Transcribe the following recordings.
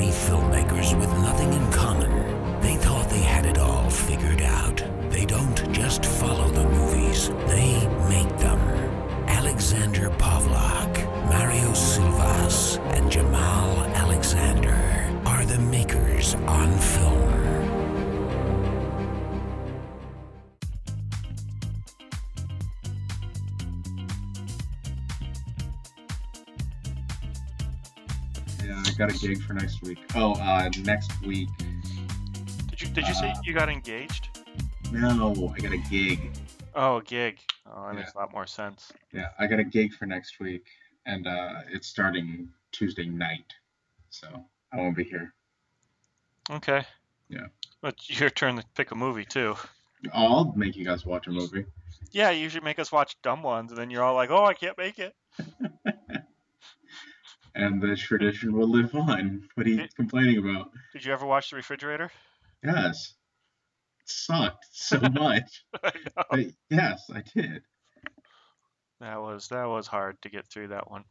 three filmmakers with nothing in common. They thought they had it all figured out. They don't just follow the movies, they make them. Alexander Pavlak, Mario Silvas, and Jamaal Alexander are the makers on film. Yeah, I got a gig for next week. Next week. Did you say you got engaged? No, I got a gig. Oh, a gig. Oh, that makes a lot more sense. Yeah, I got a gig for next week, and it's starting Tuesday night, so I won't be here. Okay. Yeah. But your turn to pick a movie, too. I'll make you guys watch a movie. Yeah, you usually make us watch dumb ones, and then you're all like, oh, I can't make it. And the tradition will live on. What are you complaining about? Did you ever watch The Refrigerator? Yes. It sucked so much. I know. But yes, I did. That was hard to get through that one.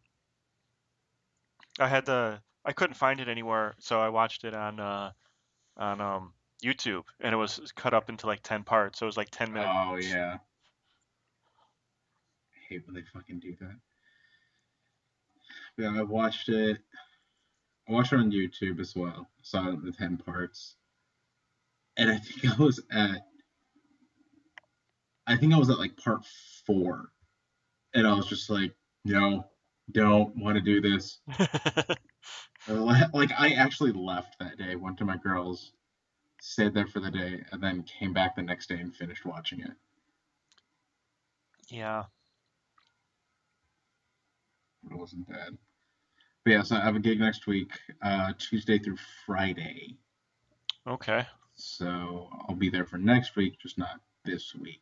I couldn't find it anywhere, so I watched it on YouTube, and it was cut up into like 10 parts, so it was like 10 minutes. Oh, yeah. I hate when they fucking do that. Yeah, I watched it. I watched it on YouTube as well. Saw it in the 10 parts. And I think I was at like part 4. And I was just like, no, don't want to do this. Like, I actually left that day, went to my girls, stayed there for the day, and then came back the next day and finished watching it. Yeah. It wasn't bad. But yeah, so I have a gig next week, Tuesday through Friday. Okay. So I'll be there for next week, just not this week.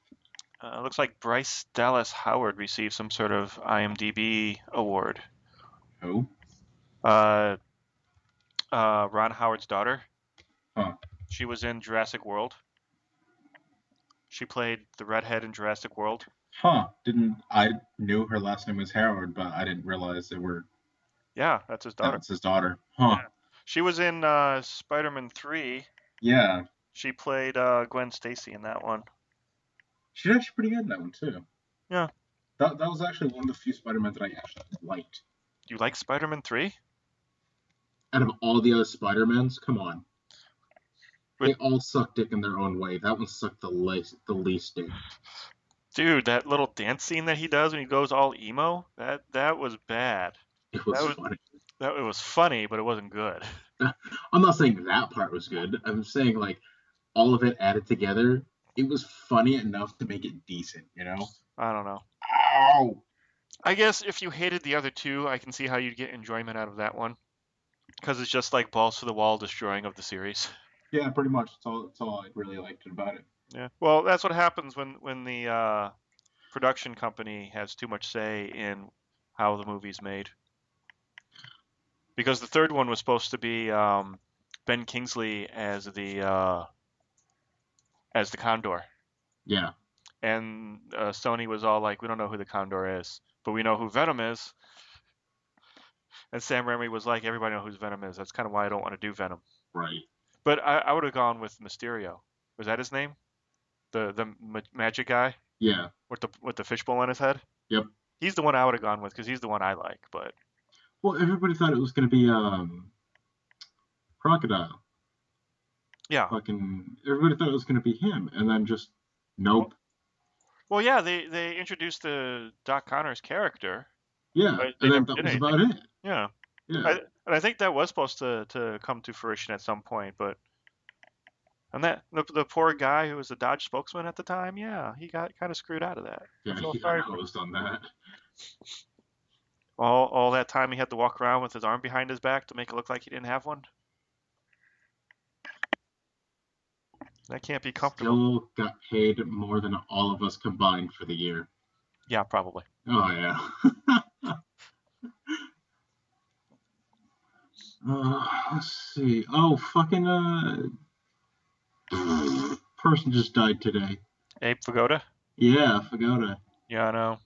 Looks like Bryce Dallas Howard received some sort of IMDb award. Who? Ron Howard's daughter. Huh. She was in Jurassic World. She played the redhead in Jurassic World. Huh. I knew her last name was Howard, but I didn't realize they were. Yeah, that's his daughter. That's his daughter. Huh. Yeah. She was in Spider-Man 3. Yeah. She played Gwen Stacy in that one. She's actually pretty good in that one, too. Yeah. That was actually one of the few Spider-Man that I actually liked. You like Spider-Man 3? Out of all the other Spider-Mans, come on. They all suck dick in their own way. That one sucked the least dick. Dude, that little dance scene that he does when he goes all emo, that was bad. It was funny. It was funny, but it wasn't good. I'm not saying that part was good. I'm saying, like, all of it added together, it was funny enough to make it decent, you know? I don't know. Ow! I guess if you hated the other two, I can see how you'd get enjoyment out of that one. Because it's just like balls to the wall destroying of the series. Yeah, pretty much. That's all I really liked about it. Yeah. Well, that's what happens when the production company has too much say in how the movie's made. Because the third one was supposed to be Ben Kingsley as the Condor. Yeah. And Sony was all like, we don't know who the Condor is, but we know who Venom is. And Sam Raimi was like, everybody knows who Venom is. That's kind of why I don't want to do Venom. Right. But I would have gone with Mysterio. Was that his name? The magic guy? Yeah. With the fishbowl on his head? Yep. He's the one I would have gone with because he's the one I like. But well, everybody thought it was going to be Crocodile. Yeah. Everybody thought it was going to be him, and then just nope. Well, yeah, they introduced the Doc Connors character. Yeah, and then that was about it. Yeah. Yeah. And I think that was supposed to come to fruition at some point, but and that the poor guy who was the Dodge spokesman at the time, yeah, he got kind of screwed out of that. Yeah, he got hosed on that. All that time he had to walk around with his arm behind his back to make it look like he didn't have one. That can't be comfortable. Still got paid more than all of us combined for the year. Yeah, probably. Oh, yeah. Let's see. Oh, fucking person just died today. Abe Vigoda? Yeah, Vigoda. Yeah, I know.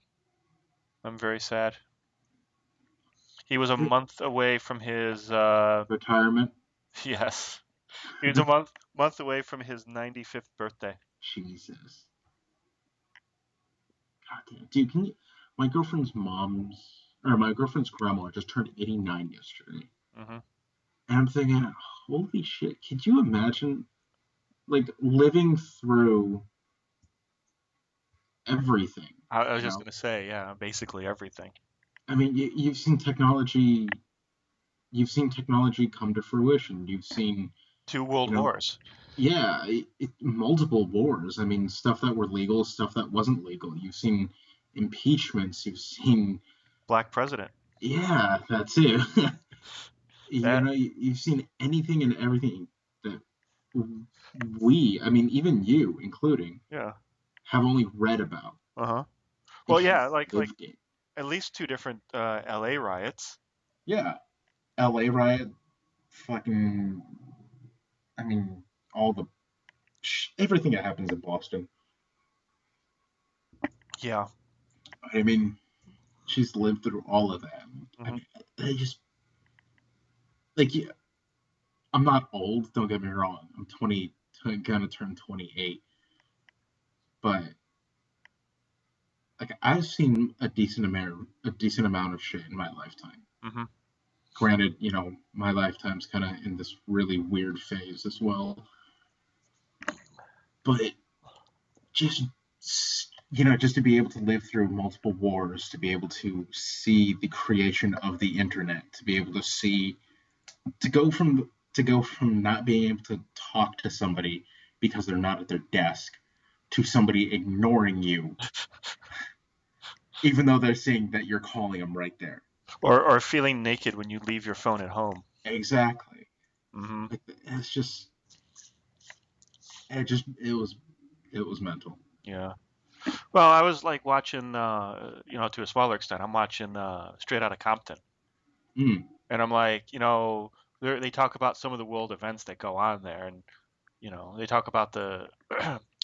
I'm very sad. He was a month away from his retirement. Yes. He was a month away from his 95th birthday. Jesus. God damn. Dude, can you... My girlfriend's grandma just turned 89 yesterday. Mm-hmm. And I'm thinking, holy shit, could you imagine, like, living through everything, I was you just know? gonna say, yeah, basically everything. I mean, you've seen technology come to fruition. You've seen, Two world you know, wars. yeah, multiple wars. I mean, stuff that were legal, stuff that wasn't legal. You've seen impeachments. You've seen, Black president. yeah, that's it. That. You've seen anything and everything that I mean, even you, including, Yeah. have only read about. Uh-huh. They Well, have yeah, like lived it. at least two different LA riots. Yeah, L.A. riot, fucking. I mean, all the everything that happens in Boston. Yeah. I mean, she's lived through all of that. I Hmm. mean, I just like yeah, I'm not old. Don't get me wrong. I'm 20, gonna turn 28. But like I've seen a decent amount of shit in my lifetime. Hmm. Granted, my lifetime's kind of in this really weird phase as well. But just just to be able to live through multiple wars, to be able to see the creation of the internet, to be able to see to go from not being able to talk to somebody because they're not at their desk to somebody ignoring you even though they're saying that you're calling them right there. Or feeling naked when you leave your phone at home. Exactly. Hmm. Like it's just it was mental. Yeah. Well, I was like watching, to a smaller extent, I'm watching Straight Outta Compton, Mm, and I'm like, they talk about some of the world events that go on there, and they talk about the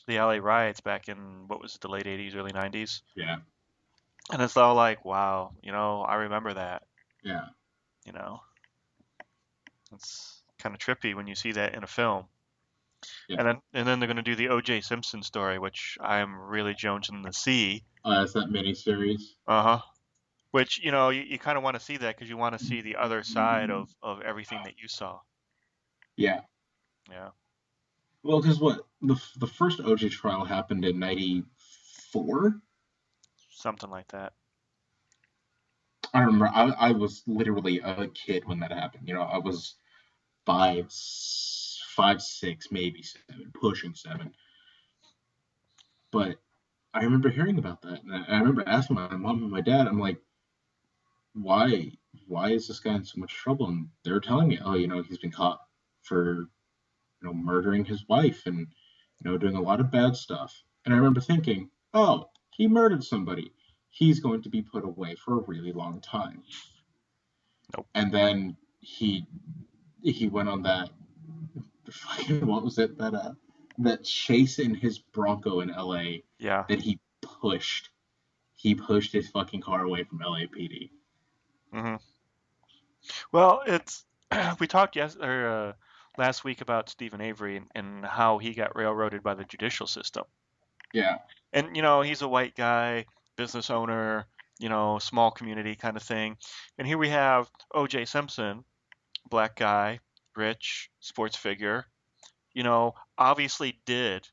the LA riots back in what was it, the late '80s, early '90s, yeah, and it's all like, wow, I remember that. yeah, You know, it's kind of trippy when you see that in a film. yeah. And then they're going to do the OJ Simpson story, which I'm really jonesing to see. It's that miniseries. Uh-huh. Which, you kind of want to see that because you want to see the other side of everything that you saw. Yeah. Yeah. Well, because what the first OJ trial happened in '94. Something like that. I remember. I was literally a kid when that happened. I was 6, maybe 7, pushing 7. But I remember hearing about that, and I remember asking my mom and my dad. I'm like, why? Why is this guy in so much trouble? And they're telling me, oh, he's been caught for murdering his wife and doing a lot of bad stuff. And I remember thinking, oh, he murdered somebody. He's going to be put away for a really long time. Nope. And then he went on that what was it that chase in his Bronco in L.A. Yeah. that he pushed. He pushed his fucking car away from LAPD. Hmm. Well, it's we talked last week about Stephen Avery and how he got railroaded by the judicial system. Yeah, And he's a white guy, business owner, small community kind of thing. And here we have OJ Simpson, black guy, rich, sports figure, obviously did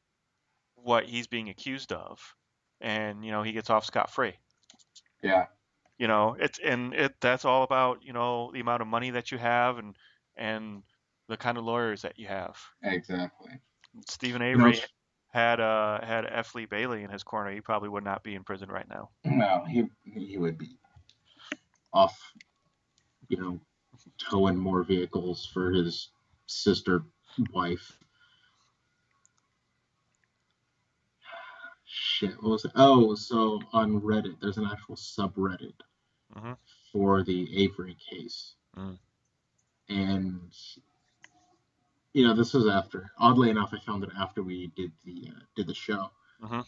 what he's being accused of, and he gets off scot-free. yeah, That's all about the amount of money that you have and the kind of lawyers that you have. exactly. Stephen You know, Avery had F. Lee Bailey in his corner, he probably would not be in prison right now. no, he would be off, you know, towing more vehicles for his sister wife. Shit, what was it? Oh, so on Reddit, there's an actual subreddit Hmm. for the Avery case, Mm. and this was after. Oddly enough, I found it after we did the show. Hmm.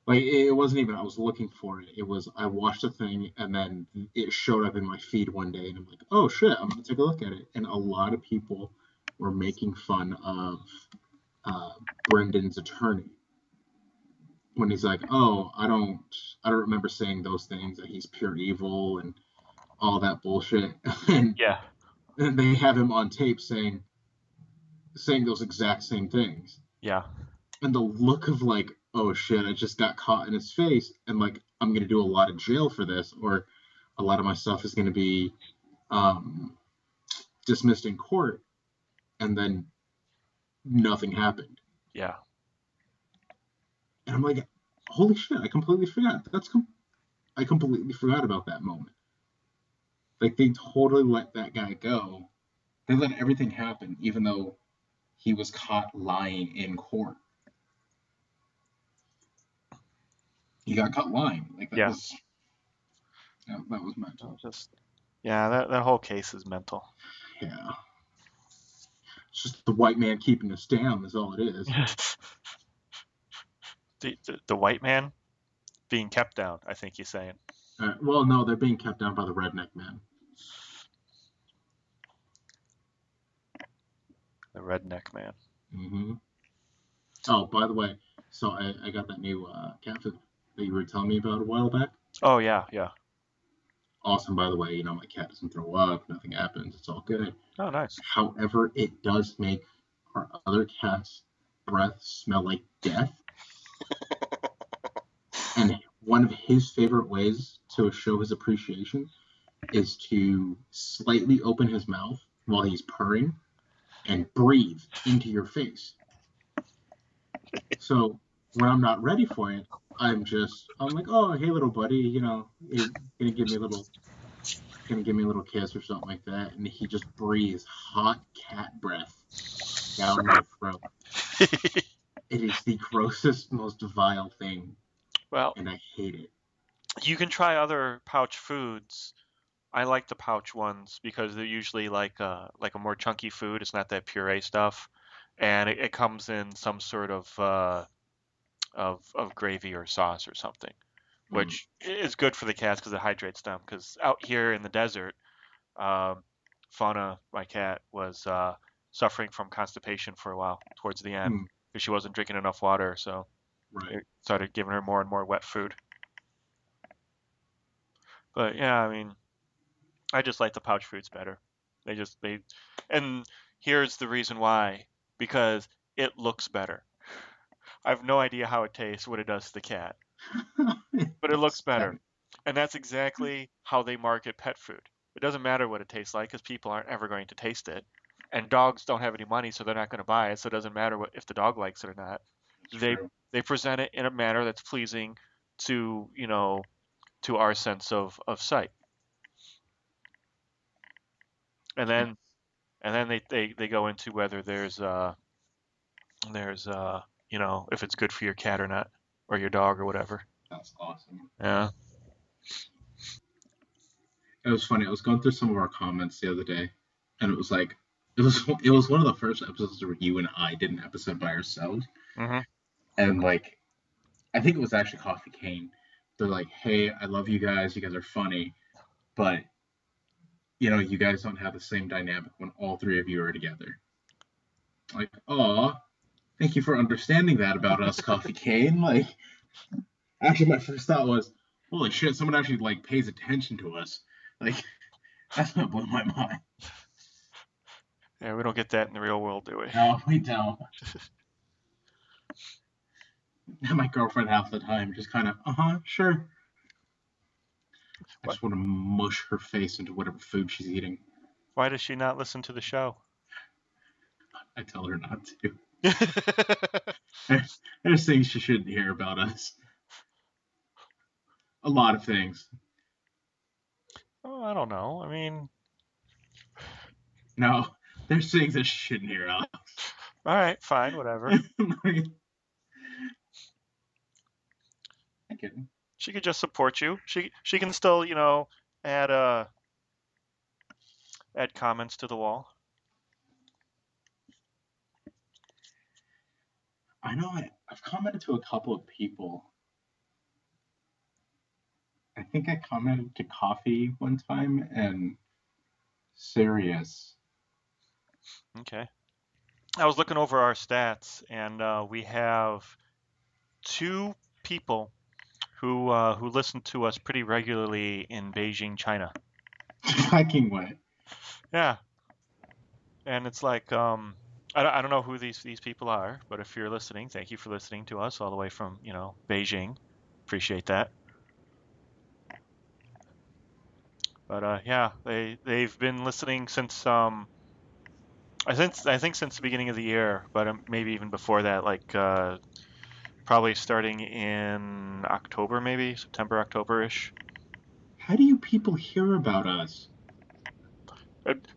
Like it wasn't even I was looking for it. It was I watched the thing and then it showed up in my feed one day and I'm like, oh shit, I'm gonna take a look at it. And a lot of people were making fun of Brendan's attorney when he's like, "Oh, I don't remember saying those things, that he's pure evil and all that bullshit," and Yeah. they have him on tape saying those exact same things. Yeah. And the look of like, oh shit, I just got caught in his face, and like I'm gonna do a lot of jail for this, or a lot of my stuff is gonna be dismissed in court, and then nothing happened. Yeah. And I'm like, holy shit, I completely forgot. I completely forgot about that moment. Like they totally let that guy go. They let everything happen, even though he was caught lying in court. He got caught lying. Like Yeah. that was mental. That whole case is mental. Yeah. It's just the white man keeping us down is all it is. The white man being kept down, I think he's saying. Well, no, they're being kept down by the redneck man. The redneck man. Mm-hmm. Oh, by the way, so I got that new cat food that you were telling me about a while back. Oh, yeah, yeah. Awesome, by the way. My cat doesn't throw up. Nothing happens. It's all good. Oh, nice. However, it does make our other cat's breath smell like death. And one of his favorite ways to show his appreciation is to slightly open his mouth while he's purring and breathe into your face. So when I'm not ready for it, I'm like, oh, hey, little buddy, you're gonna give me a little kiss or something like that, and he just breathes hot cat breath down my throat. It is the grossest, most vile thing, Well, and I hate it. you can try other pouch foods. I like the pouch ones because they're usually like a more chunky food. It's not that puree stuff, and it comes in some sort of gravy or sauce or something, which is good for the cats because it hydrates them. Because out here in the desert, Fauna, my cat, was suffering from constipation for a while towards the end because she wasn't drinking enough water. So Right. it started giving her more and more wet food. But yeah, I mean, I just like the pouch foods better. And here's the reason why, because it looks better. I have no idea how it tastes, what it does to the cat, but it looks better. And that's exactly how they market pet food. It doesn't matter what it tastes like because people aren't ever going to taste it. And dogs don't have any money, so they're not going to buy it. So it doesn't matter if the dog likes it or not. They present it in a manner that's pleasing to, to our sense of sight. And then they go into whether there's if it's good for your cat or not, or your dog or whatever. That's awesome. Yeah. It was funny. I was going through some of our comments the other day, and it was like it was one of the first episodes where you and I did an episode by ourselves, and like I think it was actually Coffee Cane. They're like, "Hey, I love you guys. You guys are funny, but you guys don't have the same dynamic when all three of you are together." Like, aw, thank you for understanding that about us, Coffee Cane. Like, actually, my first thought was, holy shit, someone actually like pays attention to us. Like, that's what blew my mind. Yeah, we don't get that in the real world, do we? No, we don't. My girlfriend half the time just kind of, sure. I just want to mush her face into whatever food she's eating. Why does she not listen to the show? I tell her not to. There's things she shouldn't hear about us. A lot of things. Oh, I don't know. I mean, no, there's things that she shouldn't hear, Alex. All right, fine, whatever. I'm kidding. She could just support you. She can still, add comments to the wall. I know I've commented to a couple of people. I think I commented to Coffee one time and Sirius. Okay. I was looking over our stats, and we have 2 people who listen to us pretty regularly in Beijing, China. Fucking what? Yeah, and it's like I don't know who these people are, but if you're listening, thank you for listening to us all the way from Beijing. Appreciate that. But yeah, they've been listening since I think since the beginning of the year, but maybe even before that, like probably starting in October, maybe September, October-ish. How do you people hear about us?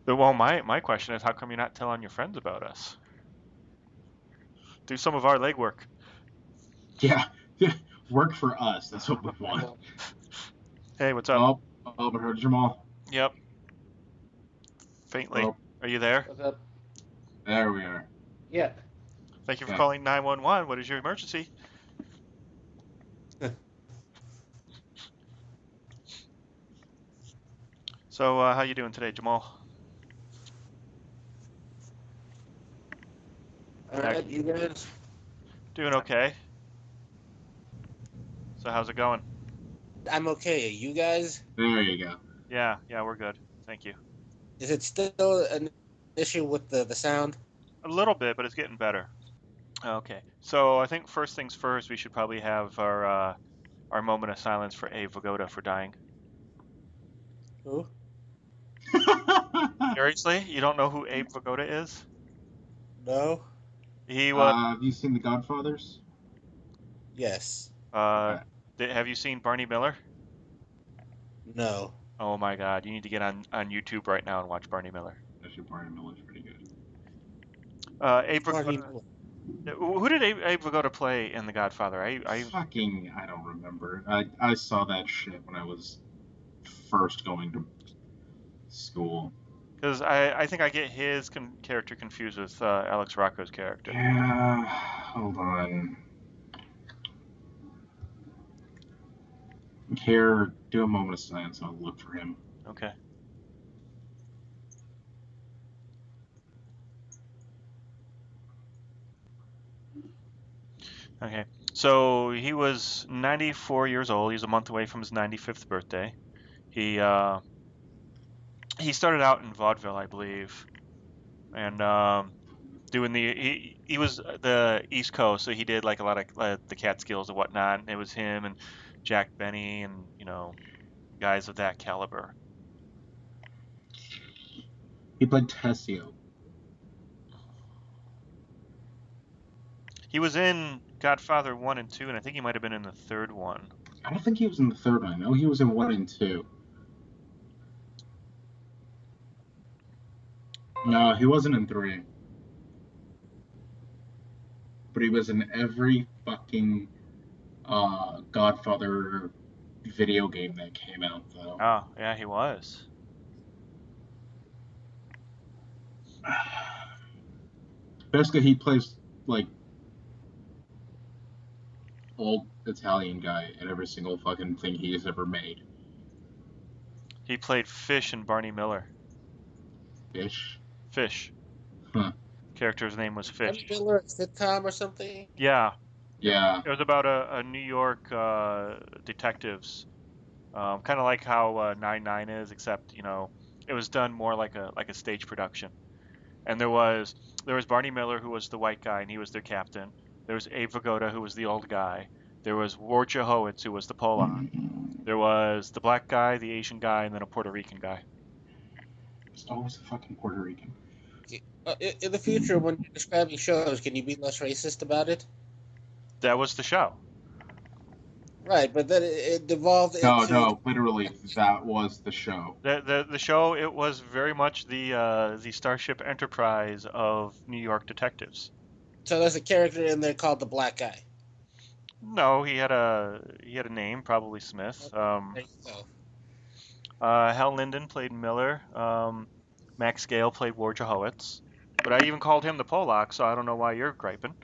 Well, my question is, how come you're not telling your friends about us? Do some of our legwork. Yeah, work for us. That's what we want. Hey, what's up? Oh, but heard Jamal. Yep, faintly. Oh, Are you there? What's up? there we are. Yeah. Thank you for Yeah. calling 911. What is your emergency? So, how you doing today, Jamal? All right, you guys. Doing okay. So, how's it going? I'm okay. You guys? There you go. Yeah, we're good. Thank you. Is it still an issue with the sound? A little bit, but it's getting better. Okay. So, I think first things first, we should probably have our moment of silence for Abe Vigoda for dying. Who? Seriously? You don't know who Abe Vigoda is? No. He was. Have you seen The Godfathers? Yes. Uh, Okay. have you seen Barney Miller? No. Oh my God! You need to get on YouTube right now and watch Barney Miller. Actually, Barney Miller's pretty good. Abe Barney Vigoda. Miller. Who did Abe Vigoda play in The Godfather? I don't remember. I saw that shit when I was first going to school. Because I think I get his character confused with Alex Rocco's character. Yeah, hold on. Here, do a moment of silence. I'll look for him. Okay. Okay. So he was 94 years old. He's a month away from his 95th birthday. He started out in vaudeville, I believe, and doing he was the East Coast, so he did like a lot of the Catskills and whatnot. And it was him and Jack Benny and guys of that caliber. He played Tessio. He was in Godfather 1 and 2, and I think he might have been in the third one. I don't think he was in the third one. I know he was in 1 and 2. No, he wasn't in 3. But he was in every fucking Godfather video game that came out, though. Oh, yeah, he was. Basically, he plays like old Italian guy in every single fucking thing he's ever made. He played Fish in Barney Miller. Fish. Fish. Huh. Character's name was Barney Fish. Miller, a sitcom or something? Yeah. Yeah. It was about a New York detectives. Kind of like how 9-9 is, except it was done more like a stage production. And there was Barney Miller, who was the white guy, and he was their captain. There was Abe Vigoda, who was the old guy. There was Wojciech, who was the Polak. There was the black guy, the Asian guy, and then a Puerto Rican guy. It's always a fucking Puerto Rican. In the future, when you're describing shows, can you be less racist about it? That was the show. Right, but then it devolved No, into... no, literally, that was the show. The show, it was very much the Starship Enterprise of New York detectives. So there's a character in there called the Black Guy. No, he had a name, probably Smith. There you go. Hal Linden played Miller. Max Gale played Wojciechowicz. But I even called him the Polak, so I don't know why you're griping.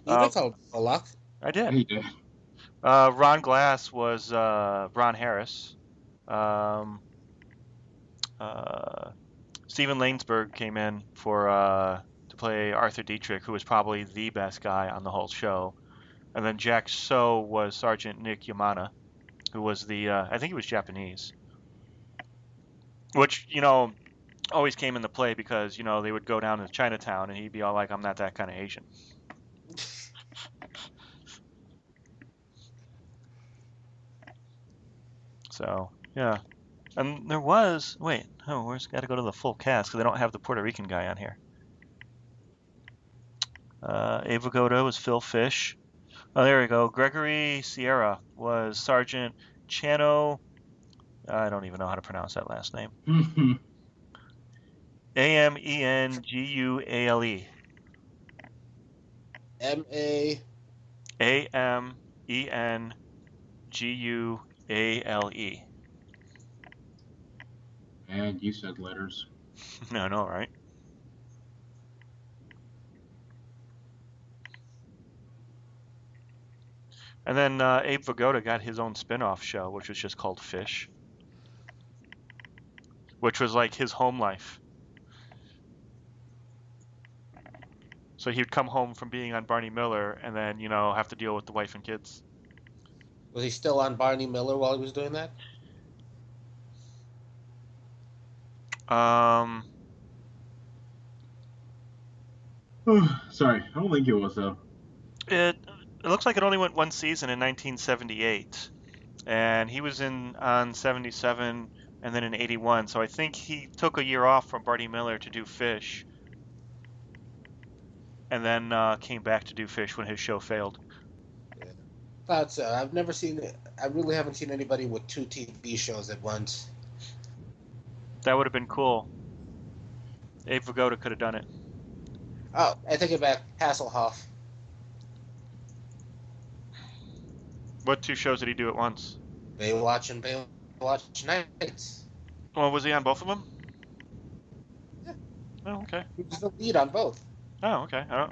You did call him Polak. I did. He did. Ron Glass was Ron Harris. Stephen Lanesburg came in to to play Arthur Dietrich, who was probably the best guy on the whole show. And then Jack So was Sergeant Nick Yamada, who was I think he was Japanese. Which, always came into play because, they would go down to Chinatown and he'd be all like, I'm not that kind of Asian. So, yeah. And there was, wait, where's got to go to the full cast because they don't have the Puerto Rican guy on here. Abe Vigoda was Phil Fish. Oh, there we go. Gregory Sierra was Sergeant Chano. I don't even know how to pronounce that last name. Amenguale. M-A... Amenguale. And you said letters. No, right? And then Abe Vigoda got his own spin-off show, which was just called Fish, which was like his home life. So he'd come home from being on Barney Miller and then, have to deal with the wife and kids. Was he still on Barney Miller while he was doing that? Sorry, I don't think it was though. It looks like it only went one season in 1978, and he was on 77 and then in 81. So I think he took a year off from Barney Miller to do Fish, and then came back to do Fish when his show failed. Yeah. Thought so. I've never seen it. I really haven't seen anybody with 2 TV shows at once. That would have been cool. Abe Vigoda could have done it. Oh, I take it back. Hasselhoff. What 2 shows did he do at once? Baywatch and Baywatch Nights. Well, was he on both of them? Yeah. Oh, okay. He was the lead on both. Oh, okay. I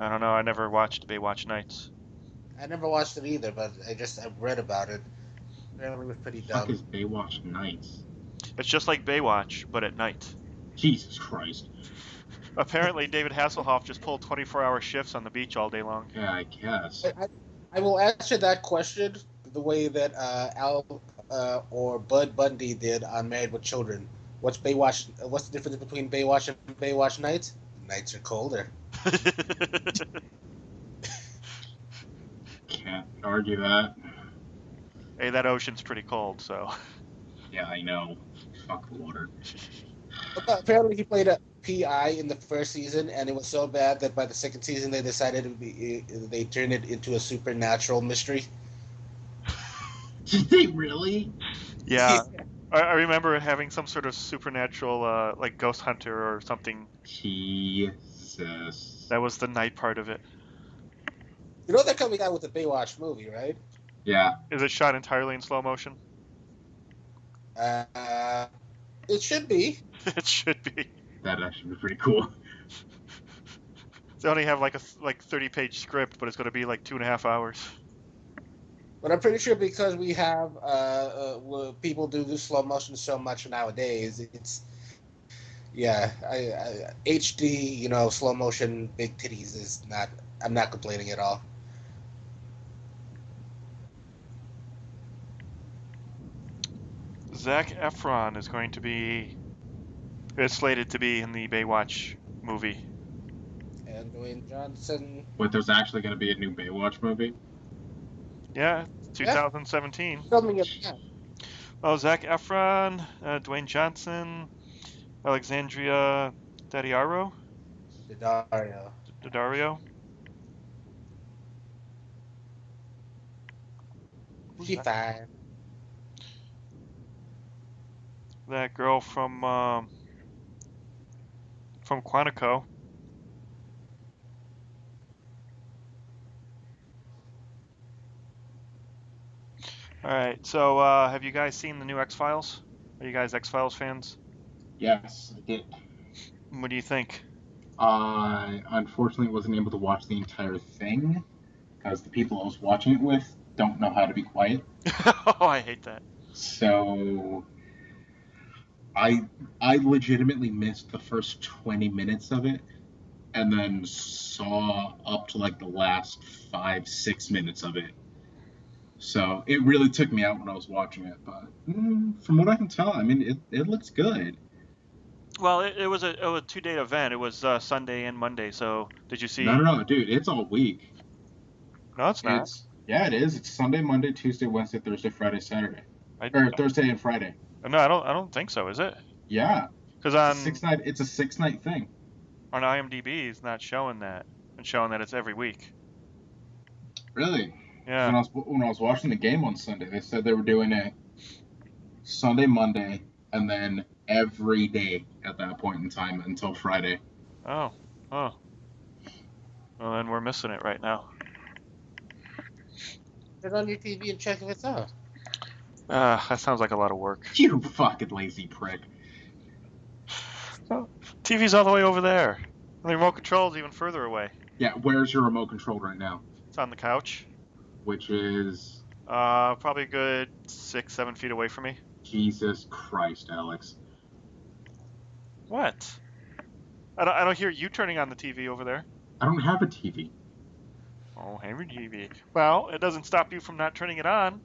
don't know. I never watched Baywatch Nights. I never watched it either, but I've read about it. Apparently it was pretty Fuck dumb. is Baywatch Nights? It's just like Baywatch, but at night. Jesus Christ. Apparently, David Hasselhoff just pulled 24-hour shifts on the beach all day long. Yeah, I guess. I will answer that question the way that Al or Bud Bundy did on Married with Children. What's the difference between Baywatch and Baywatch Nights? Nights are colder. Can't argue that. Hey, that ocean's pretty cold, so. Yeah, I know. Fuck the water. Apparently, he played a PI in the first season, and it was so bad that by the second season they decided they turned it into a supernatural mystery. Did they really? Yeah. I remember having some sort of supernatural, like ghost hunter or something. Jesus. That was the night part of it. You know they're coming out with a Baywatch movie, right? Yeah. Is it shot entirely in slow motion? It should be. It should be. That'd actually be pretty cool. They only have like a 30-page script, but it's going to be like 2.5 hours. But I'm pretty sure because we have people do the slow motion so much nowadays, it's HD, slow motion big titties is not. I'm not complaining at all. Zac Efron is going to be. It's slated to be in the Baywatch movie. And Dwayne Johnson. Wait, there's actually going to be a new Baywatch movie? Yeah, 2017. Filming it now. Oh, Zac Efron, Dwayne Johnson, Alexandria Daddario. She fine. That girl from Quantico. All right, so have you guys seen the new X-Files? Are you guys X-Files fans? Yes, I did. What do you think? I unfortunately wasn't able to watch the entire thing because the people I was watching it with don't know how to be quiet. Oh, I hate that. So I legitimately missed the first 20 minutes of it, and then saw up to like the last 5-6 minutes of it. So it really took me out when I was watching it. But from what I can tell, I mean, it looks good. Well, it was a 2-day event. It was Sunday and Monday. So did you No, see? no, no, dude, it's all week. No, it's not. Yeah, it is. It's Sunday, Monday, Tuesday, Wednesday, Thursday, Friday, Saturday, I or Thursday and Friday. no, I don't think so. Is it? Yeah, Because it's a 6 night. It's a 6 night thing. on IMDb, it's not showing that. It's showing that it's every week. Really? Because Yeah. when I was watching the game on Sunday, they said they were doing it Sunday, Monday, and then every day at that point in time until Friday. Oh. Oh. Well, then we're missing it right now. Turn on your TV and check if it's on. That sounds like a lot of work. You fucking lazy prick. Oh, TV's all the way over there. And the remote control's even further away. Yeah, where's your remote control right now? It's on the couch. Which is Probably a good 6-7 feet away from me. Jesus Christ, Alex. What? I don't hear you turning on the TV over there. I don't have a TV. Oh, Henry TV. Well, it doesn't stop you from not turning it on.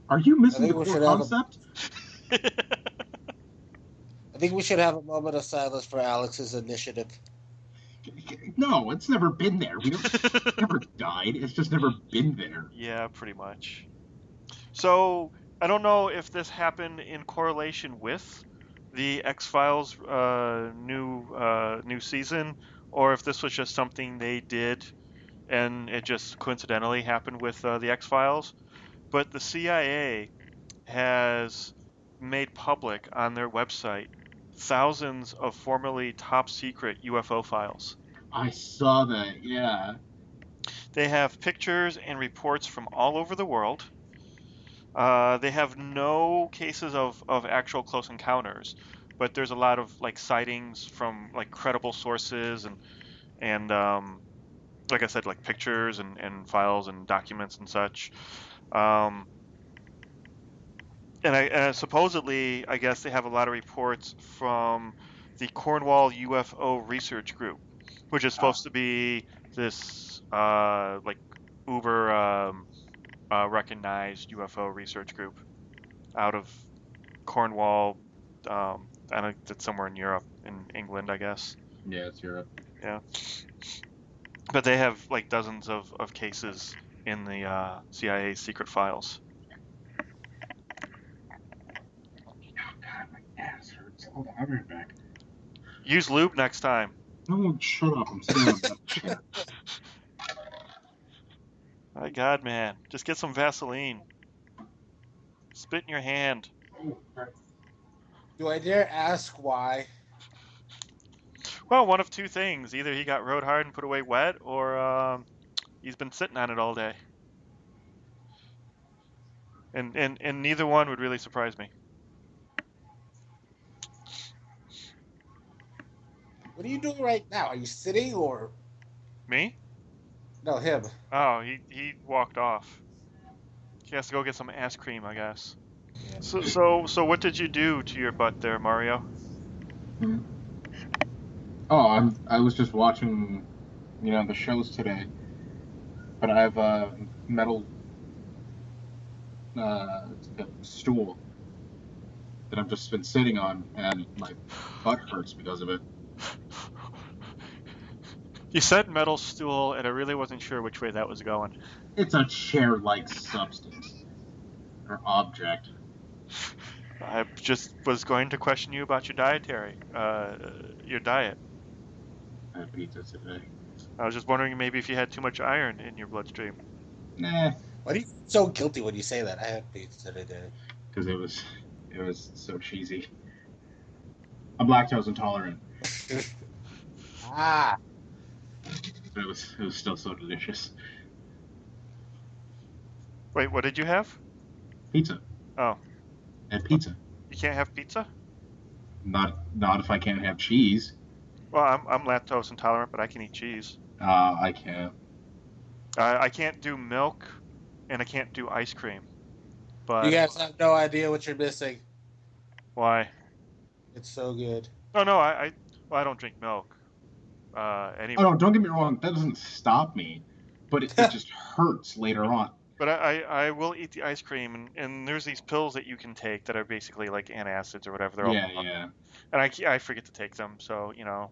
Are you I missing the think we core should have concept? I think we should have a moment of silence for Alex's initiative. No, it's never been there. It's never died. It's just never been there. Yeah, pretty much. So I don't know if this happened in correlation with the X-Files new season, or if this was just something they did and it just coincidentally happened with the X-Files. But the CIA has made public on their website thousands of formerly top secret UFO files. I saw that, yeah. They have pictures and reports from all over the world. They have no cases of actual close encounters, but there's a lot of like sightings from like credible sources and like I said, like pictures and files and documents and such. Um, and supposedly, I guess they have a lot of reports from the Cornwall UFO Research Group, which is supposed to be this like uber recognized UFO research group out of Cornwall. I don't. It's somewhere in Europe, in England, I guess. Yeah, it's Europe. Yeah, but they have like dozens of cases in the CIA secret files. Oh, God, my ass hurts. Hold on, I'll be right back. Use lube next time. No, shut up. I'm sitting on that chair. My God, man, just get some Vaseline. Spit in your hand. Do I dare ask why? Well, one of two things: either he got rode hard and put away wet, or he's been sitting on it all day. And neither one would really surprise me. What are you doing right now? Are you sitting or Me? no him? Oh, he walked off. He has to go get some ass cream, I guess. Yeah. So what did you do to your butt there, Mario? Oh, I was just watching, the shows today. But I have a metal it's like a stool that I've just been sitting on, and my butt hurts because of it. You said metal stool, and I really wasn't sure which way that was going. It's a chair-like substance or object. I just was going to question you about your diet. I had pizza today. I was just wondering maybe if you had too much iron in your bloodstream. Nah, Why do you feel so guilty when you say that? I had pizza today. because it was so cheesy. I'm lactose intolerant, Ah, but it was still so delicious. Wait, what did you have? Pizza Oh, and pizza. you can't have pizza? Not if I can't have cheese. Well, I'm lactose intolerant, but I can eat cheese. I can't. I can't do milk, and I can't do ice cream. But You guys have no idea what you're missing. why? It's so good. Oh no, well, I don't drink milk. Oh Anyway. no, don't get me wrong. That doesn't stop me, but it just hurts later on. But I will eat the ice cream, and there's these pills that you can take that are basically like antacids or whatever. They're all, Yeah. and I forget to take them, so you know.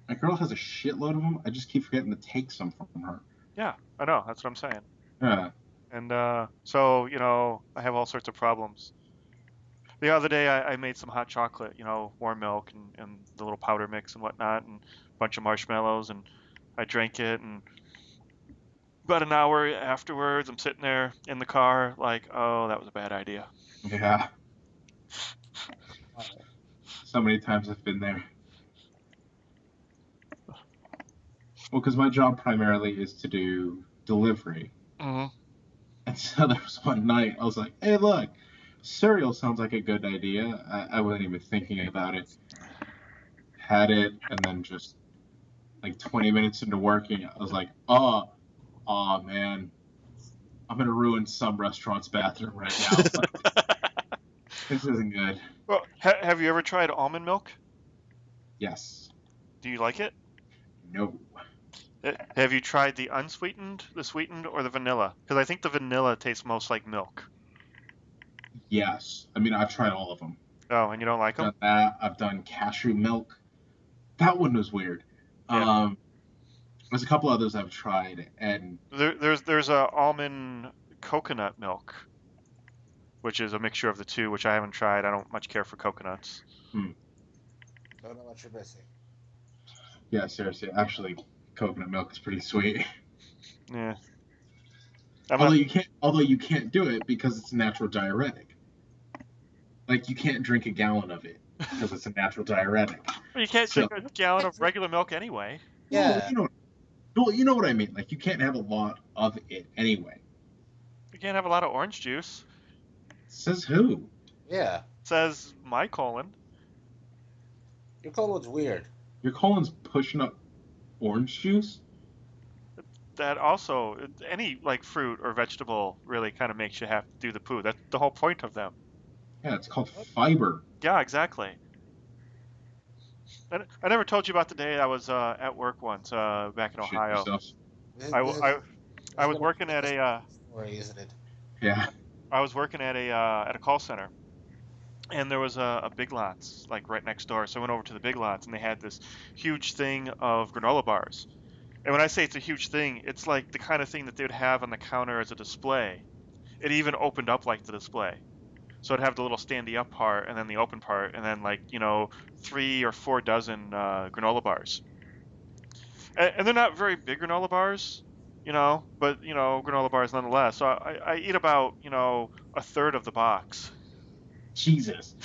My girl has a shitload of them. I just keep forgetting to take some from her. Yeah, I know. That's what I'm saying. Yeah. And so you know, I have all sorts of problems. The other day, I made some hot chocolate, you know, warm milk and the little powder mix and whatnot, and a bunch of marshmallows, and I drank it, and about an hour afterwards, I'm sitting there in the car, like, oh, that was a bad idea. Yeah. So many times I've been there. Well, because my job primarily is to do delivery. Mm-hmm. And so there was one night I was like, hey, look, cereal sounds like a good idea. I wasn't even thinking about it. Had it, and then just like 20 minutes into working, I was like, oh man, I'm going to ruin some restaurant's bathroom right now. This isn't good. Well, have you ever tried almond milk? Yes. Do you like it? No. Have you tried the unsweetened, the sweetened, or the vanilla? Because I think the vanilla tastes most like milk. Yes. I mean, I've tried all of them. Oh, and you don't like I've them? done that. I've done cashew milk. That one was weird. Yeah. There's a couple others I've tried, and There's a almond coconut milk, which is a mixture of the two, which I haven't tried. I don't much care for coconuts. Don't know what you're missing. yeah, seriously, actually, coconut milk is pretty sweet. Yeah. Although you can't do it because it's a natural diuretic. Like you can't drink a gallon of it because it's a natural diuretic. Well, you can't So, drink a gallon of regular milk anyway. well, Yeah. you know what I mean. Like you can't have a lot of it anyway. You can't have a lot of orange juice. Says who? Yeah. Says my colon. Your colon's weird. Your colon's pushing up orange juice? That also, any like fruit or vegetable really kind of makes you have to do the poo. That's the whole point of them. Yeah, it's called fiber. Yeah, exactly. I never told you about the day I was at work once back in Shit Ohio. yourself. I was working at a story, isn't it? Yeah. I was working at a call center, and there was a Big Lots like right next door. So I went over to the Big Lots, and they had this huge thing of granola bars. And when I say it's a huge thing, it's like the kind of thing that they would have on the counter as a display. It even opened up like the display. So it'd have the little standy up part and then the open part, and then like, you know, 3 or 4 dozen granola bars. And they're not very big granola bars, you know, but, you know, granola bars nonetheless. So I eat about, you know, a third of the box. Jesus.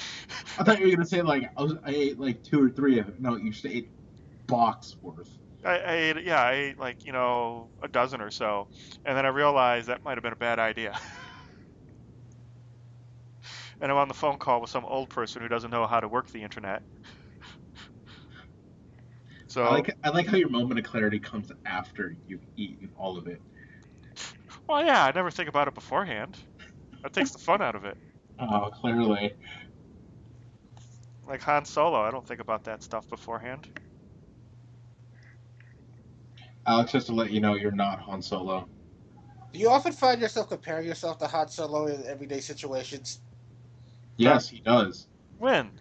I thought you were gonna say like I ate like 2 or 3 of it. No, you just ate box worth. I ate like, you know, a dozen or so. And then I realized that might have been a bad idea. And I'm on the phone call with some old person who doesn't know how to work the internet. So, I like how your moment of clarity comes after you've eaten all of it. well, yeah, I never think about it beforehand. That takes the fun out of it. Oh, clearly. Like Han Solo, I don't think about that stuff beforehand. Alex, just to let you know, you're not Han Solo. Do you often find yourself comparing yourself to Han Solo in everyday situations? Yes, he does. When?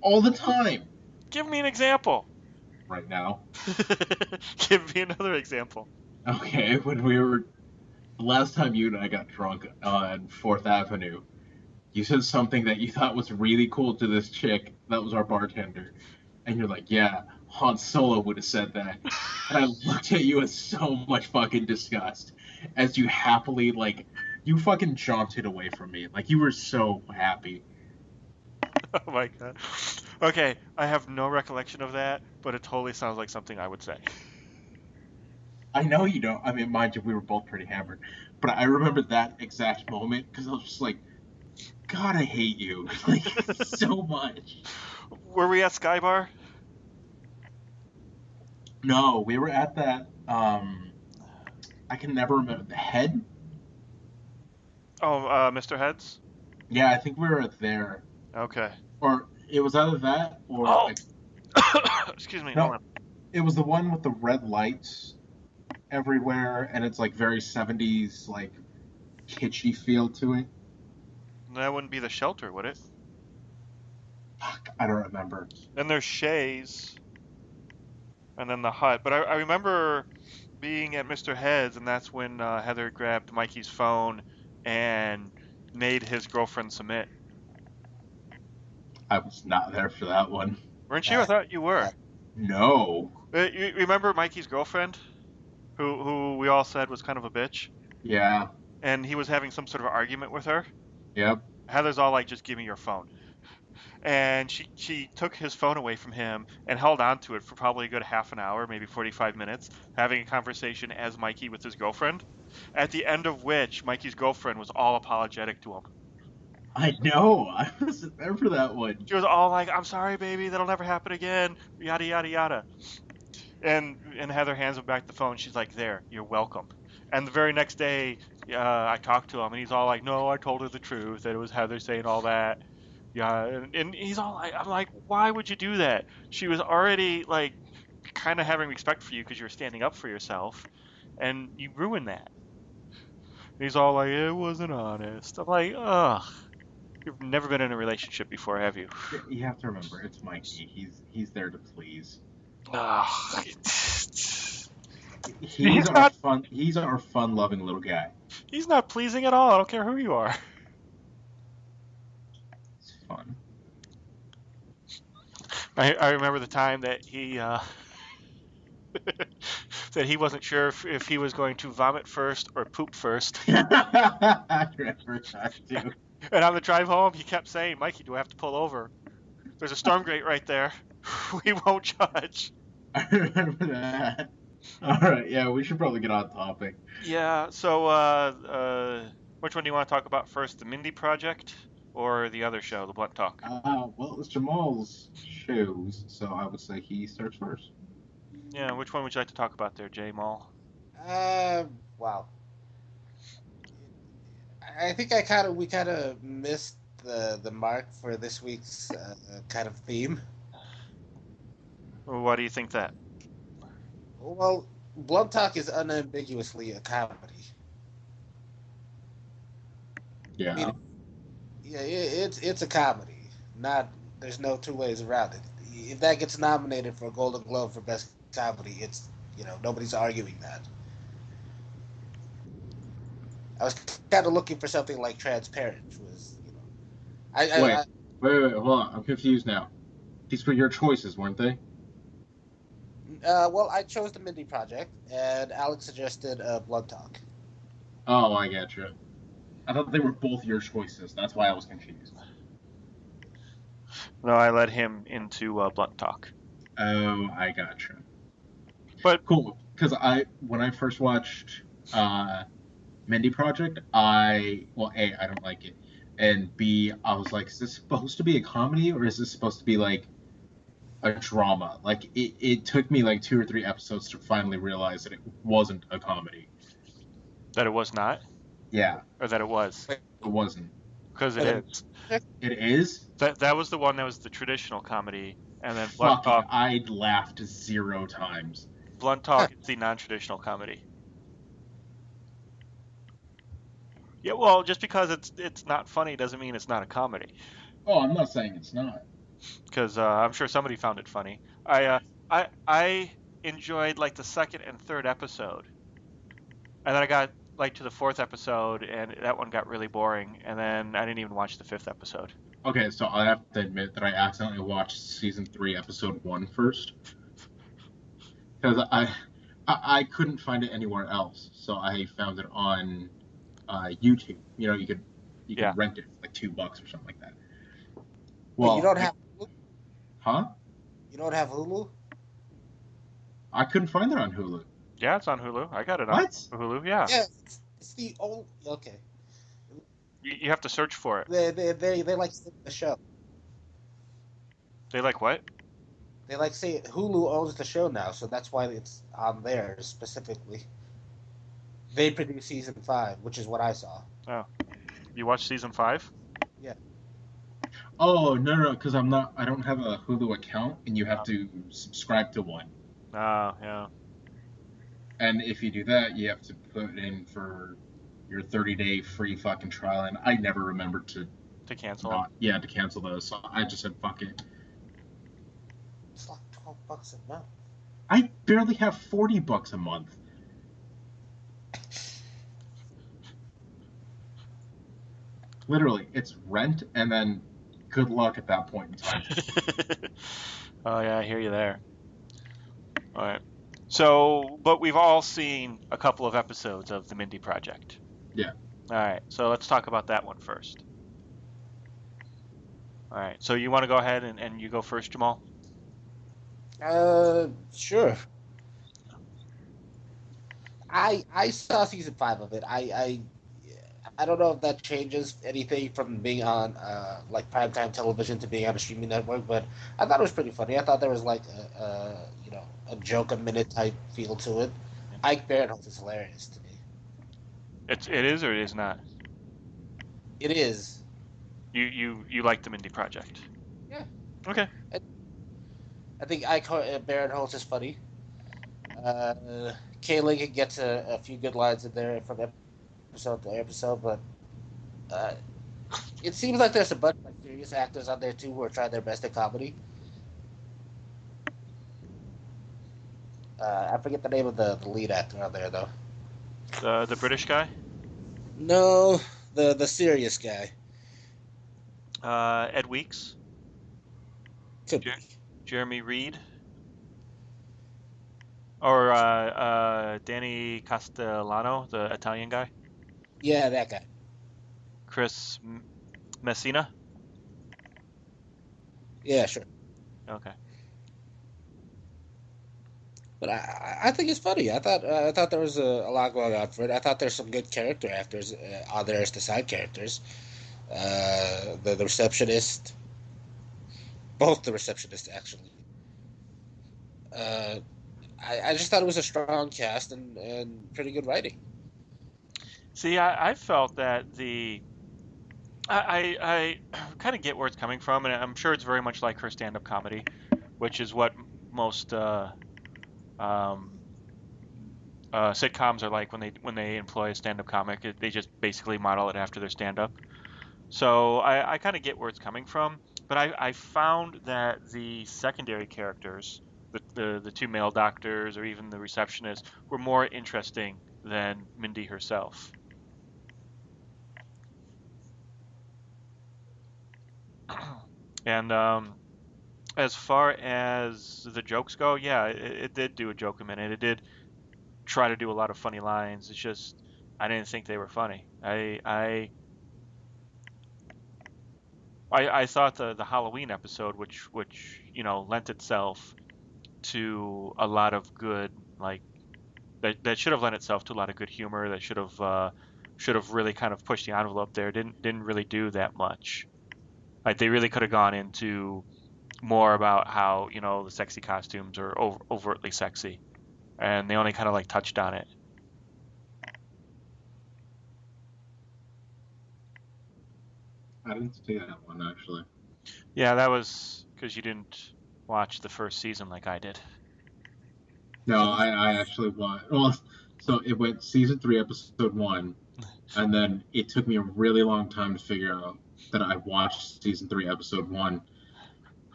All the time. Give me an example. Right now. Give me another example. Okay, when we were last time you and I got drunk on 4th Avenue, you said something that you thought was really cool to this chick that was our bartender. And you're like, yeah, Han Solo would have said that. And I looked at you with so much fucking disgust as you happily, like, you fucking jaunted away from me. Like, you were so happy. Oh my god. Okay, I have no recollection of that, but it totally sounds like something I would say. I know you don't. I mean, mind you, we were both pretty hammered. But I remember that exact moment because I was just like, God, I hate you. Like, so much. Were we at Sky Bar? No, we were at that, I can never remember. The Head? Oh, Mr. Heads? Yeah, I think we were there. Okay. Or it was either that or Oh! like Excuse me, hold no, on. it was the one with the red lights everywhere, and it's like very 70s, like kitschy feel to it. That wouldn't be the shelter, would it? Fuck, I don't remember. Then there's Shay's, and then the hut. But I remember being at Mr. Heads, and that's when Heather grabbed Mikey's phone and made his girlfriend submit. I was not there for that one. Weren't you? I thought you were. No. You remember Mikey's girlfriend, who we all said was kind of a bitch, Yeah. and he was having some sort of argument with her. Yep. Heather's all like, "Just give me your phone," and she took his phone away from him and held on to it for probably a good half an hour, maybe 45 minutes, having a conversation as Mikey with his girlfriend. At the end of which, Mikey's girlfriend was all apologetic to him. I know. I wasn't there for that one. She was all like, "I'm sorry, baby, that'll never happen again," yada yada yada. And Heather hands him back the phone. She's like, "There, you're welcome." And the very next day, I talked to him, and he's all like, "No, I told her the truth, that it was Heather saying all that." Yeah, and he's all like, I'm like, "Why would you do that?" She was already like, kind of having respect for you because you were standing up for yourself, and you ruined that. And he's all like, "It wasn't honest." I'm like, ugh. You've never been in a relationship before, have you? You have to remember, it's Mikey. He's there to please. Ugh. He's our fun. He's our fun-loving little guy. He's not pleasing at all. I don't care who you are. It's fun. I remember the time that he that he wasn't sure if he was going to vomit first or poop first. I remember that too. And on the drive home, he kept saying, "Mikey, do I have to pull over? There's a storm grate right there. We won't judge." I remember that. All right, yeah, we should probably get on topic. Yeah. So, which one do you want to talk about first? The Mindy Project or the other show, the Blunt Talk? Well, it's Jamaal's shows, so I would say he starts first. Yeah. Which one would you like to talk about there, Jamaal? Wow. I think we kind of missed the mark for this week's kind of theme. Why do you think that? Well, Blunt Talk is unambiguously a comedy. Yeah. I mean, yeah, it's a comedy. Not There's no two ways around it. If that gets nominated for a Golden Globe for best comedy, it's nobody's arguing that. I was kind of looking for something like Transparent, which was Wait, hold on. I'm confused now. These were your choices, weren't they? well, I chose the Mindy Project, and Alex suggested Blood Talk. Oh, I get you. I thought they were both your choices. That's why I was confused. No, I led him into Blunt Talk. Oh, I got you. But cool, because when I first watched Mindy Project, A, I don't like it, and B, I was like, is this supposed to be a comedy or is this supposed to be like a drama? Like it took me like 2 or 3 episodes to finally realize that it wasn't a comedy. that it was not, Yeah, or that it was, it wasn't. because it is. It is? That was the one that was the traditional comedy, and then Blunt Fucking, Talk. I laughed 0 times. Blunt Talk is the non-traditional comedy. Yeah, well, just because it's not funny doesn't mean it's not a comedy. Oh, I'm not saying it's not. Because I'm sure somebody found it funny. I enjoyed like the second and third episode, and then I got like to the fourth episode, and that one got really boring, and then I didn't even watch the fifth episode. Okay, so I have to admit that I accidentally watched season 3, episode 1 first. Because I couldn't find it anywhere else, so I found it on YouTube. You could rent it for like $2 or something like that. Well, you don't have Hulu? Huh? You don't have Hulu? I couldn't find it on Hulu. Yeah, it's on Hulu. I got it What? on Hulu. Yeah. Yeah, it's the old. Okay. You have to search for it. They like the show. They like what? They like say Hulu owns the show now, so that's why it's on there specifically. They produced season 5, which is what I saw. Oh. You watched season 5? Yeah. Oh no, because I don't have a Hulu account, and you have to subscribe to one. Oh, yeah. And if you do that, you have to put in for your 30-day free fucking trial. And I never remembered to To cancel them. to cancel those. So I just said fuck it. It's like $12 a month. I barely have $40 a month. Literally, it's rent and then good luck at that point in time. Oh yeah, I hear you there. All right. So, but we've all seen a couple of episodes of the Mindy Project. Yeah. All right. So let's talk about that one first. All right. So you want to go ahead and you go first, Jamaal? Sure. I saw season 5 of it. I don't know if that changes anything from being on like primetime television to being on a streaming network, but I thought it was pretty funny. I thought there was like a joke a minute type feel to it. Yeah. Ike Barinholtz is hilarious to me. It is or it is not. It is. You like the Mindy Project? Yeah. Okay. I think Ike Barinholtz is funny. Kaylee gets a few good lines in there from episode to episode, but uh, it seems like there's a bunch of like, serious actors on there too who are trying their best at comedy. I forget the name of the lead actor on there though. The British guy? No, the serious guy. Ed Weeks? Could be. Jeremy Reed? Or Danny Castellano, the Italian guy? Yeah, that guy. Chris Messina? Yeah, sure. Okay. But I think it's funny. I thought there was a lot going on for it. I thought there's some good character actors on there as the side characters. The receptionist, both the receptionists actually. Uh, I just thought it was a strong cast and pretty good writing. See, I felt that I kind of get where it's coming from, and I'm sure it's very much like her stand-up comedy, which is what most um, sitcoms are like when they employ a stand-up comic. They just basically model it after their stand-up. So I kind of get where it's coming from, but I found that the secondary characters, the two male doctors or even the receptionist, were more interesting than Mindy herself. And as far as the jokes go, yeah, it did do a joke a minute. It did try to do a lot of funny lines. It's just I didn't think they were funny. I thought the Halloween episode, which lent itself to a lot of good like that should have lent itself to a lot of good humor. That should have really kind of pushed the envelope there. Didn't really do that much. Like they really could have gone into more about how the sexy costumes are overtly sexy, and they only kind of like touched on it. I didn't see that one actually. Yeah, that was because you didn't watch the first season like I did. No, I actually want. Well, so it went season 3, episode 1, and then it took me a really long time to figure out that I watched season 3, episode 1,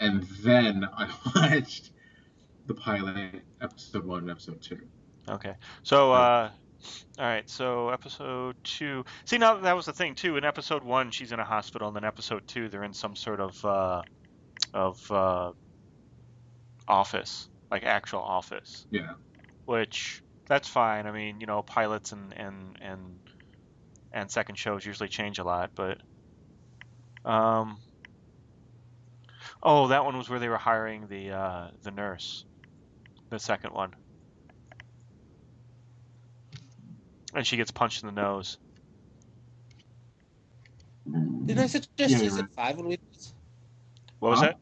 and then I watched the pilot, episode 1 and episode 2. Okay, so I, all right, so episode 2. See, now that was the thing too. In episode 1, she's in a hospital, and then episode 2, they're in some sort of office, like actual office, yeah, which that's fine. I mean, pilots and second shows usually change a lot, but um, oh, that one was where they were hiring the nurse, the second one, and she gets punched in the nose. Didn't I suggest yeah, you're season right. 5 when we? What was Huh? that?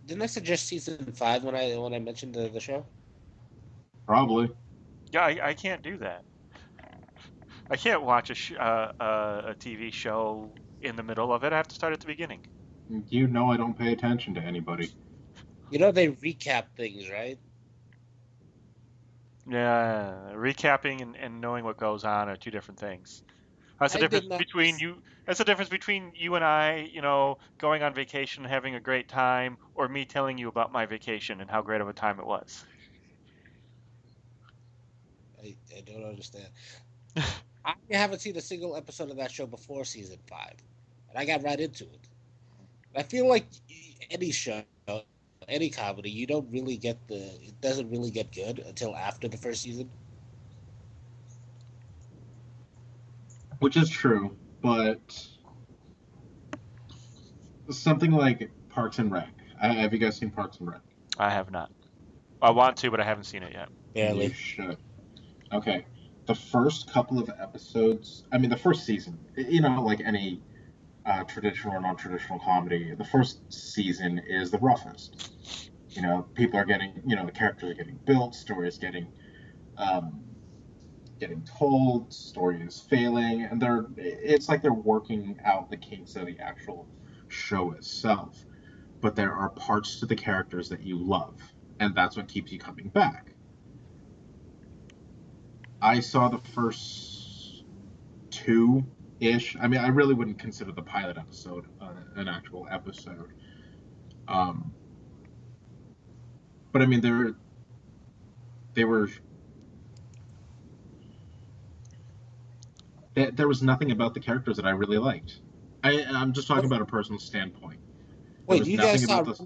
Didn't I suggest season 5 when I mentioned the show? Probably. Yeah, I can't do that. I can't watch a TV show in the middle of it. I have to start at the beginning. You know I don't pay attention to anybody. You know they recap things, right? Yeah, recapping and knowing what goes on are two different things. That's the I difference did not. between you. That's the difference between you and I, going on vacation, having a great time, or me telling you about my vacation and how great of a time it was. I don't understand. I haven't seen a single episode of that show before season 5, and I got right into it. I feel like any show, any comedy, you don't really get the. It doesn't really get good until after the first season. Which is true, but something like Parks and Rec. Have you guys seen Parks and Rec? I have not. I want to, but I haven't seen it yet. You Barely. should. Okay. The first couple of episodes, I mean, the first season, like any traditional or non-traditional comedy, the first season is the roughest. People are getting, the characters are getting built, stories um, getting told, story is failing, and it's like they're working out the kinks of the actual show itself. But there are parts to the characters that you love, and that's what keeps you coming back. I saw the first two ish. I mean, I really wouldn't consider the pilot episode an actual episode. Um, but I mean, they were there was nothing about the characters that I really liked. I'm just talking What? about a personal standpoint. There Wait, was nothing about this.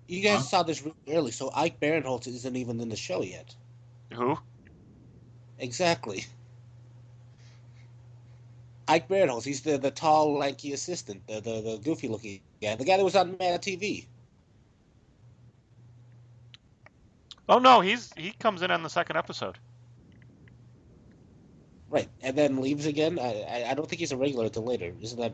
you Huh? guys saw this really early, so Ike Barinholtz isn't even in the show yet. Who? Exactly. Ike Barinholtz, he's the tall, lanky assistant, the goofy looking guy, the guy that was on Mad TV. Oh no, he comes in on the second episode. Right, and then leaves again. I don't think he's a regular until later. Isn't that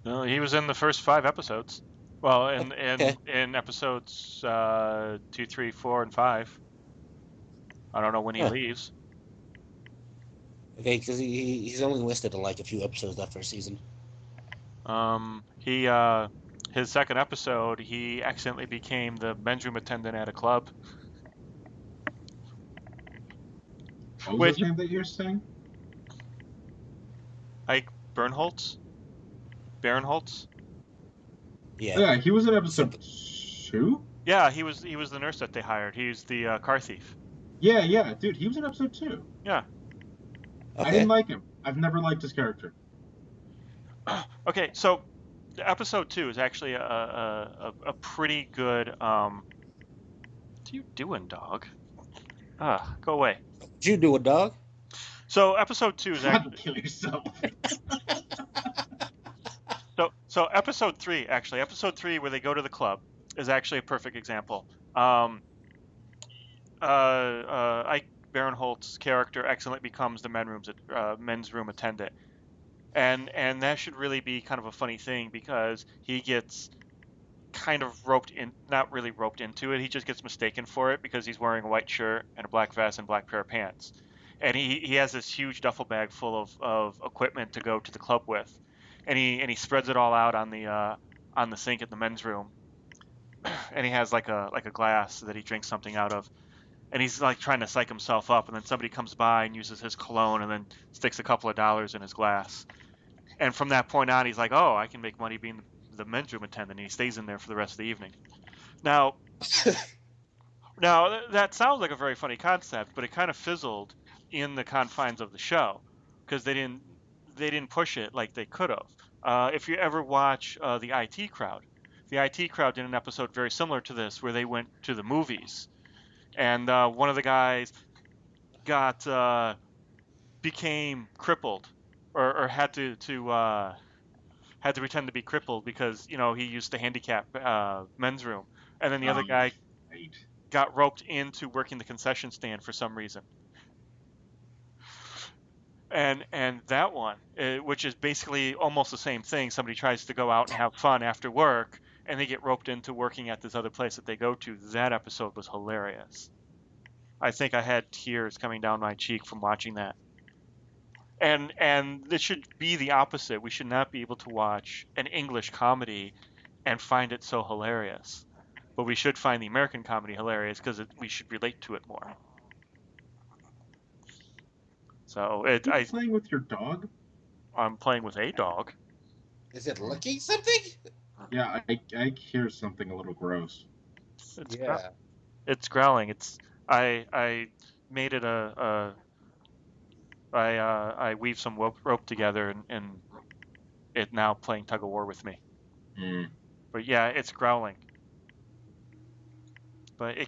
No, he was in the first 5 episodes. Well, in okay? in in episodes 2, 3, 4, and 5. I don't know when he Huh. leaves. Okay, because he's only listed in like a few episodes that first season. He his second episode, he accidentally became the men's room attendant at a club. What was his Which name that you're saying? Ike Bernholtz, Barinholtz. Yeah, Yeah, he was in episode something. 2. Yeah, he was the nurse that they hired. He's the car thief. Yeah, dude, he was in episode 2. Yeah. I didn't Okay. like him. I've never liked his character. Okay, so episode 2 is actually a pretty good. What are you doing, dog? Go away. What you doing, dog? So episode 2 is God, actually kill yourself. so episode 3 actually episode 3 where they go to the club is actually a perfect example. Um, Ike Barinholtz's character excellently becomes the men's room attendant, and that should really be kind of a funny thing because he gets kind of roped in, not really roped into it. He just gets mistaken for it because he's wearing a white shirt and a black vest and black pair of pants. And he has this huge duffel bag full of equipment to go to the club with. And he spreads it all out on the sink in the men's room. And he has like a glass that he drinks something out of. And he's like trying to psych himself up, and then somebody comes by and uses his cologne and then sticks a couple of dollars in his glass. And from that point on, he's like, "Oh, I can make money being the men's room attendant." And he stays in there for the rest of the evening. Now, that sounds like a very funny concept, but it kind of fizzled in the confines of the show because they didn't push it like they could have. If you ever watch the IT crowd did an episode very similar to this where they went to the movies, and one of the guys got became crippled or had to pretend to be crippled because he used the handicap men's room, and then the other Oh, guy right. got roped into working the concession stand for some reason. And that one, which is basically almost the same thing, somebody tries to go out and have fun after work, and they get roped into working at this other place that they go to. That episode was hilarious. I think I had tears coming down my cheek from watching that. And this should be the opposite. We should not be able to watch an English comedy and find it so hilarious, but we should find the American comedy hilarious because we should relate to it more. So Are you playing with your dog? I'm playing with a dog. Is it licking something? Yeah, I hear something a little gross. Yeah. It's growling. I made it I weaved some rope together and it now playing tug of war with me. Mm, But yeah, it's growling. But okay.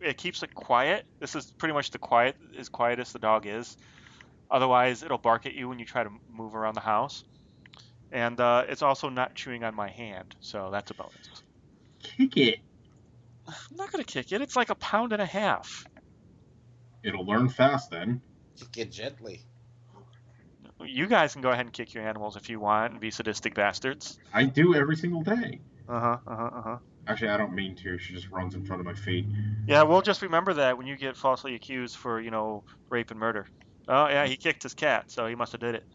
it keeps it quiet. This is pretty much as quiet as the dog is. Otherwise, it'll bark at you when you try to move around the house. And it's also not chewing on my hand, so that's a bonus. Kick it. I'm not gonna kick it. It's like 1.5 pounds. It'll learn fast then. Kick it gently. You guys can go ahead and kick your animals if you want and be sadistic bastards. I do every single day. Uh-huh. Actually, I don't mean to. She just runs in front of my feet. Yeah, we'll just remember that when you get falsely accused for, rape and murder. Oh, yeah, he kicked his cat, so he must have did it.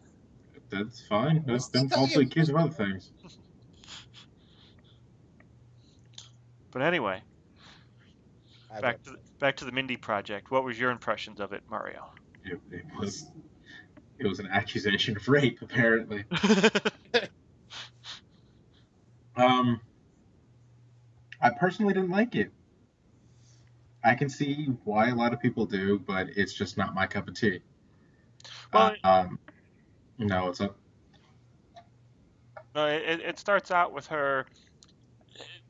That's fine. Who's I've been telling falsely you? accused of other things. But anyway, I back to the Mindy Project. What was your impressions of it, Mario? It was an accusation of rape, apparently. I personally didn't like it. I can see why a lot of people do, but it's just not my cup of tea. Well, No, it's a. it starts out with her,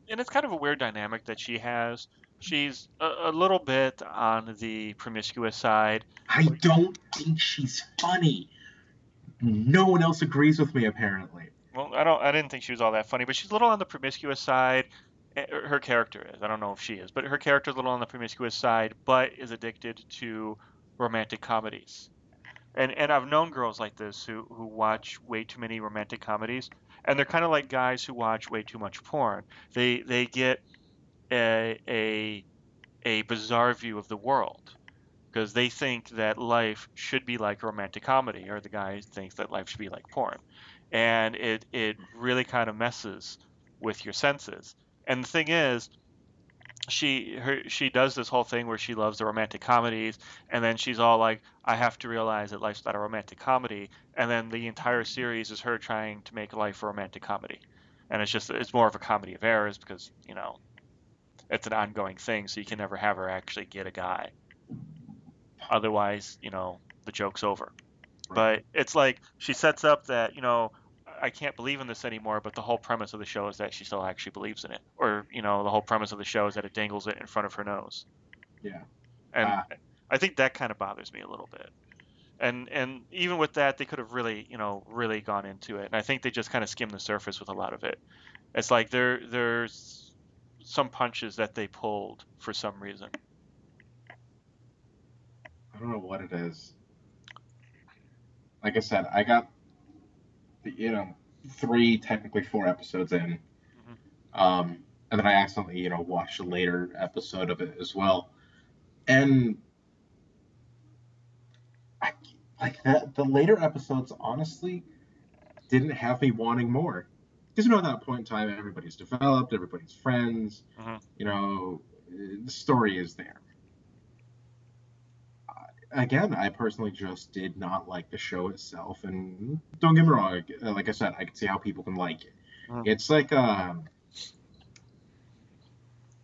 and it's kind of a weird dynamic that she has. She's a little bit on the promiscuous side. I don't think she's funny. No one else agrees with me, apparently. Well, I didn't think she was all that funny, but she's a little on the promiscuous side. Her character is. I don't know if she is, but her character is a little on the promiscuous side, but is addicted to romantic comedies. And I've known girls like this who watch way too many romantic comedies, and they're kind of like guys who watch way too much porn. They get a bizarre view of the world because they think that life should be like a romantic comedy, or the guy thinks that life should be like porn, and it really kind of messes with your senses. And the thing is, she does this whole thing where she loves the romantic comedies, and then she's all like, I have to realize that life's not a romantic comedy, and then the entire series is her trying to make life a romantic comedy. And it's more of a comedy of errors because it's an ongoing thing, so you can never have her actually get a guy. Otherwise, the joke's over. But it's like she sets up that, I can't believe in this anymore, but the whole premise of the show is that she still actually believes in it. Or, the whole premise of the show is that it dangles it in front of her nose. Yeah. And I think that kind of bothers me a little bit. And even with that, they could have really, really gone into it. And I think they just kind of skimmed the surface with a lot of it. It's like there's some punches that they pulled for some reason. I don't know what it is. Like I said, I got, 3, technically 4 episodes in. And then I accidentally, watched a later episode of it as well. And the later episodes, honestly, didn't have me wanting more. Because, at that point in time, everybody's developed, everybody's friends, the story is there. Again, I personally just did not like the show itself, and don't get me wrong, like I said, I can see how people can like it. It's like,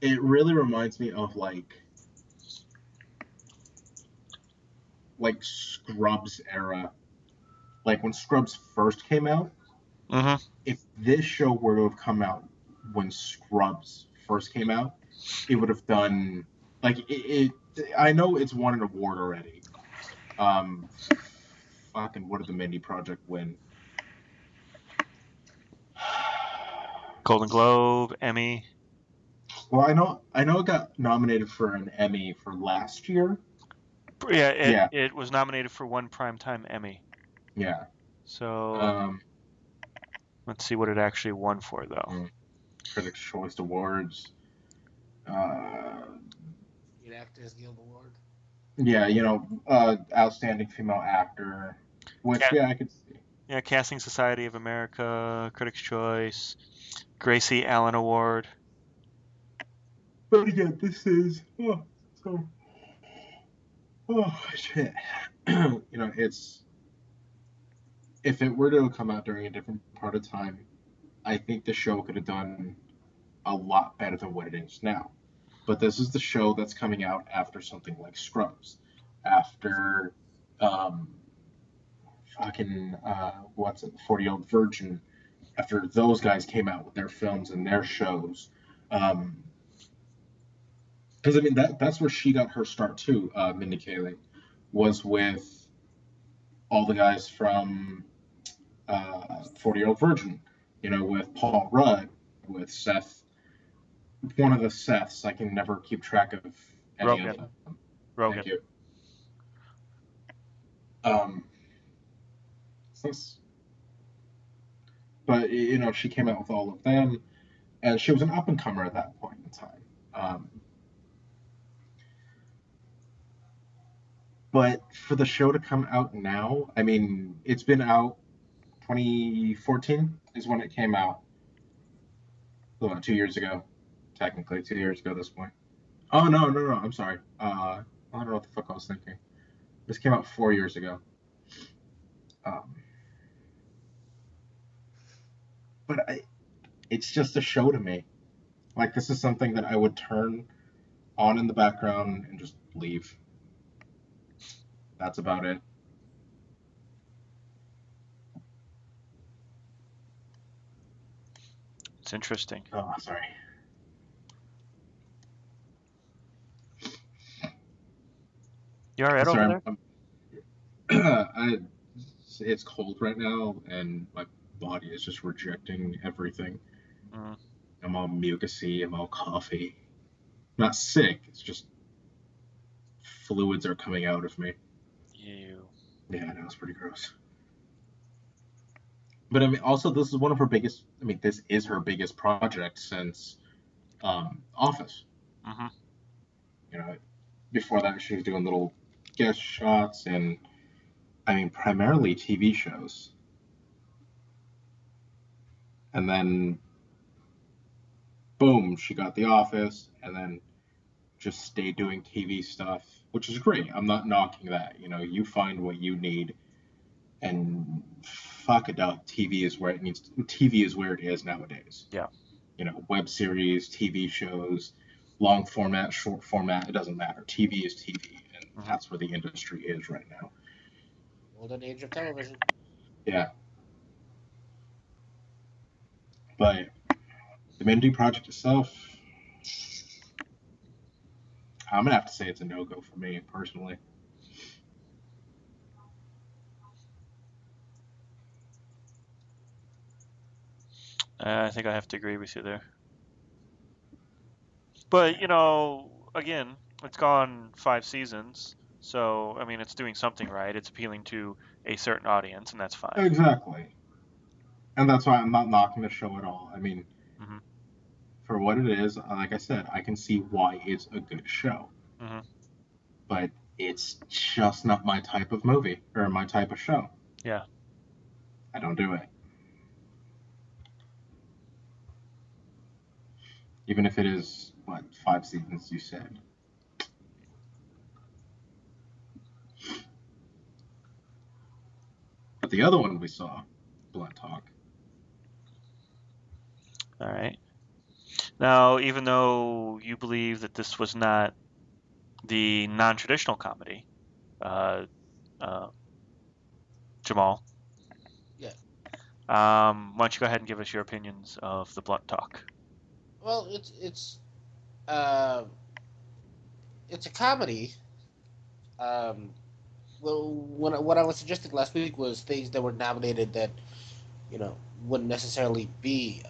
it really reminds me of like Scrubs era, like when Scrubs first came out. If this show were to have come out when Scrubs first came out, it would have done like it. I know it's won an award already. Fucking, what did the Mindy Project win? Golden Globe, Emmy. Well, I know it got nominated for an Emmy for last year. Yeah, it was nominated for one Primetime Emmy. Yeah. So let's see what it actually won for, though. Critics' Choice Awards. Actors Guild Award. Yeah, outstanding female actor. Which, yeah, I could see. Yeah, Casting Society of America, Critics' Choice, Gracie Allen Award. But again, this is shit. It's if it were to come out during a different part of time, I think the show could have done a lot better than what it is now. But this is the show that's coming out after something like Scrubs, after um, fucking what's it, 40-Year-Old Virgin, after those guys came out with their films and their shows. Because I mean that's where she got her start too. Mindy Kaling was with all the guys from 40-Year-Old Virgin, with Paul Rudd, with Seth, one of the Seths. I can never keep track of any of Rogan. them. Rogan. Thank you. But she came out with all of them, and she was an up and comer at that point in time. But for the show to come out now, I mean, it's been out 2014 is when it came out. Well, 2 years ago, technically 2 years ago at this point. Oh no, I'm sorry. I don't know what the fuck I was thinking. This came out 4 years ago. But it's just a show to me. Like, this is something that I would turn on in the background and just leave. That's about it. It's interesting. Oh, sorry. You all right over there? It's cold right now, and my body is just rejecting everything. there? I'm all mucusy. I'm all coffee. I'm not sick. It's just fluids are coming out of me. You. Yeah, I know, it's pretty gross. But I mean, also, this is one of her biggest. I mean, this is her biggest project since Office. Mm-hmm. Before that, she was doing little guest shots and, I mean, primarily TV shows. And then, boom, she got The Office, and then just stayed doing TV stuff, which is great. I'm not knocking that. You find what you need, and fuck it up. TV is where it needs. TV is where it is nowadays. Yeah. Web series, TV shows, long format, short format. It doesn't matter. TV is TV, and that's where the industry is right now. Golden age of television. Yeah. But the Mindy Project itself, I'm gonna have to say it's a no-go for me personally. I think I have to agree with you there. But again, it's gone 5 seasons, so I mean, it's doing something right. It's appealing to a certain audience, and that's fine. Exactly. And that's why I'm not knocking the show at all. I mean, for what it is, like I said, I can see why it's a good show. But it's just not my type of movie or my type of show. Yeah. I don't do it. Even if it is, 5 seasons, you said. But the other one we saw, Blunt Talk. All right. Now, even though you believe that this was not the non-traditional comedy, Jamaal. Yeah. Why don't you go ahead and give us your opinions of the Blunt Talk? Well, it's a comedy. Well, what I was suggesting last week was things that were nominated that wouldn't necessarily be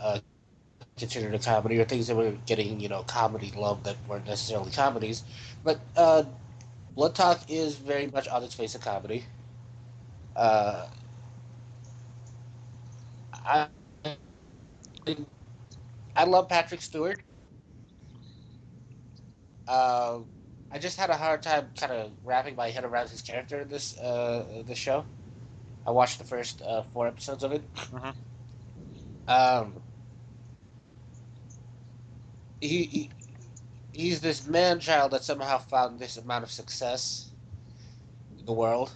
considered a comedy, or things that were getting comedy love that weren't necessarily comedies. But Blood Talk is very much on its face a comedy. I I love Patrick Stewart. I just had a hard time kind of wrapping my head around his character in this show. I watched the first 4 episodes of it. Hmm. Um, he, he he's this man child that somehow found this amount of success in the world.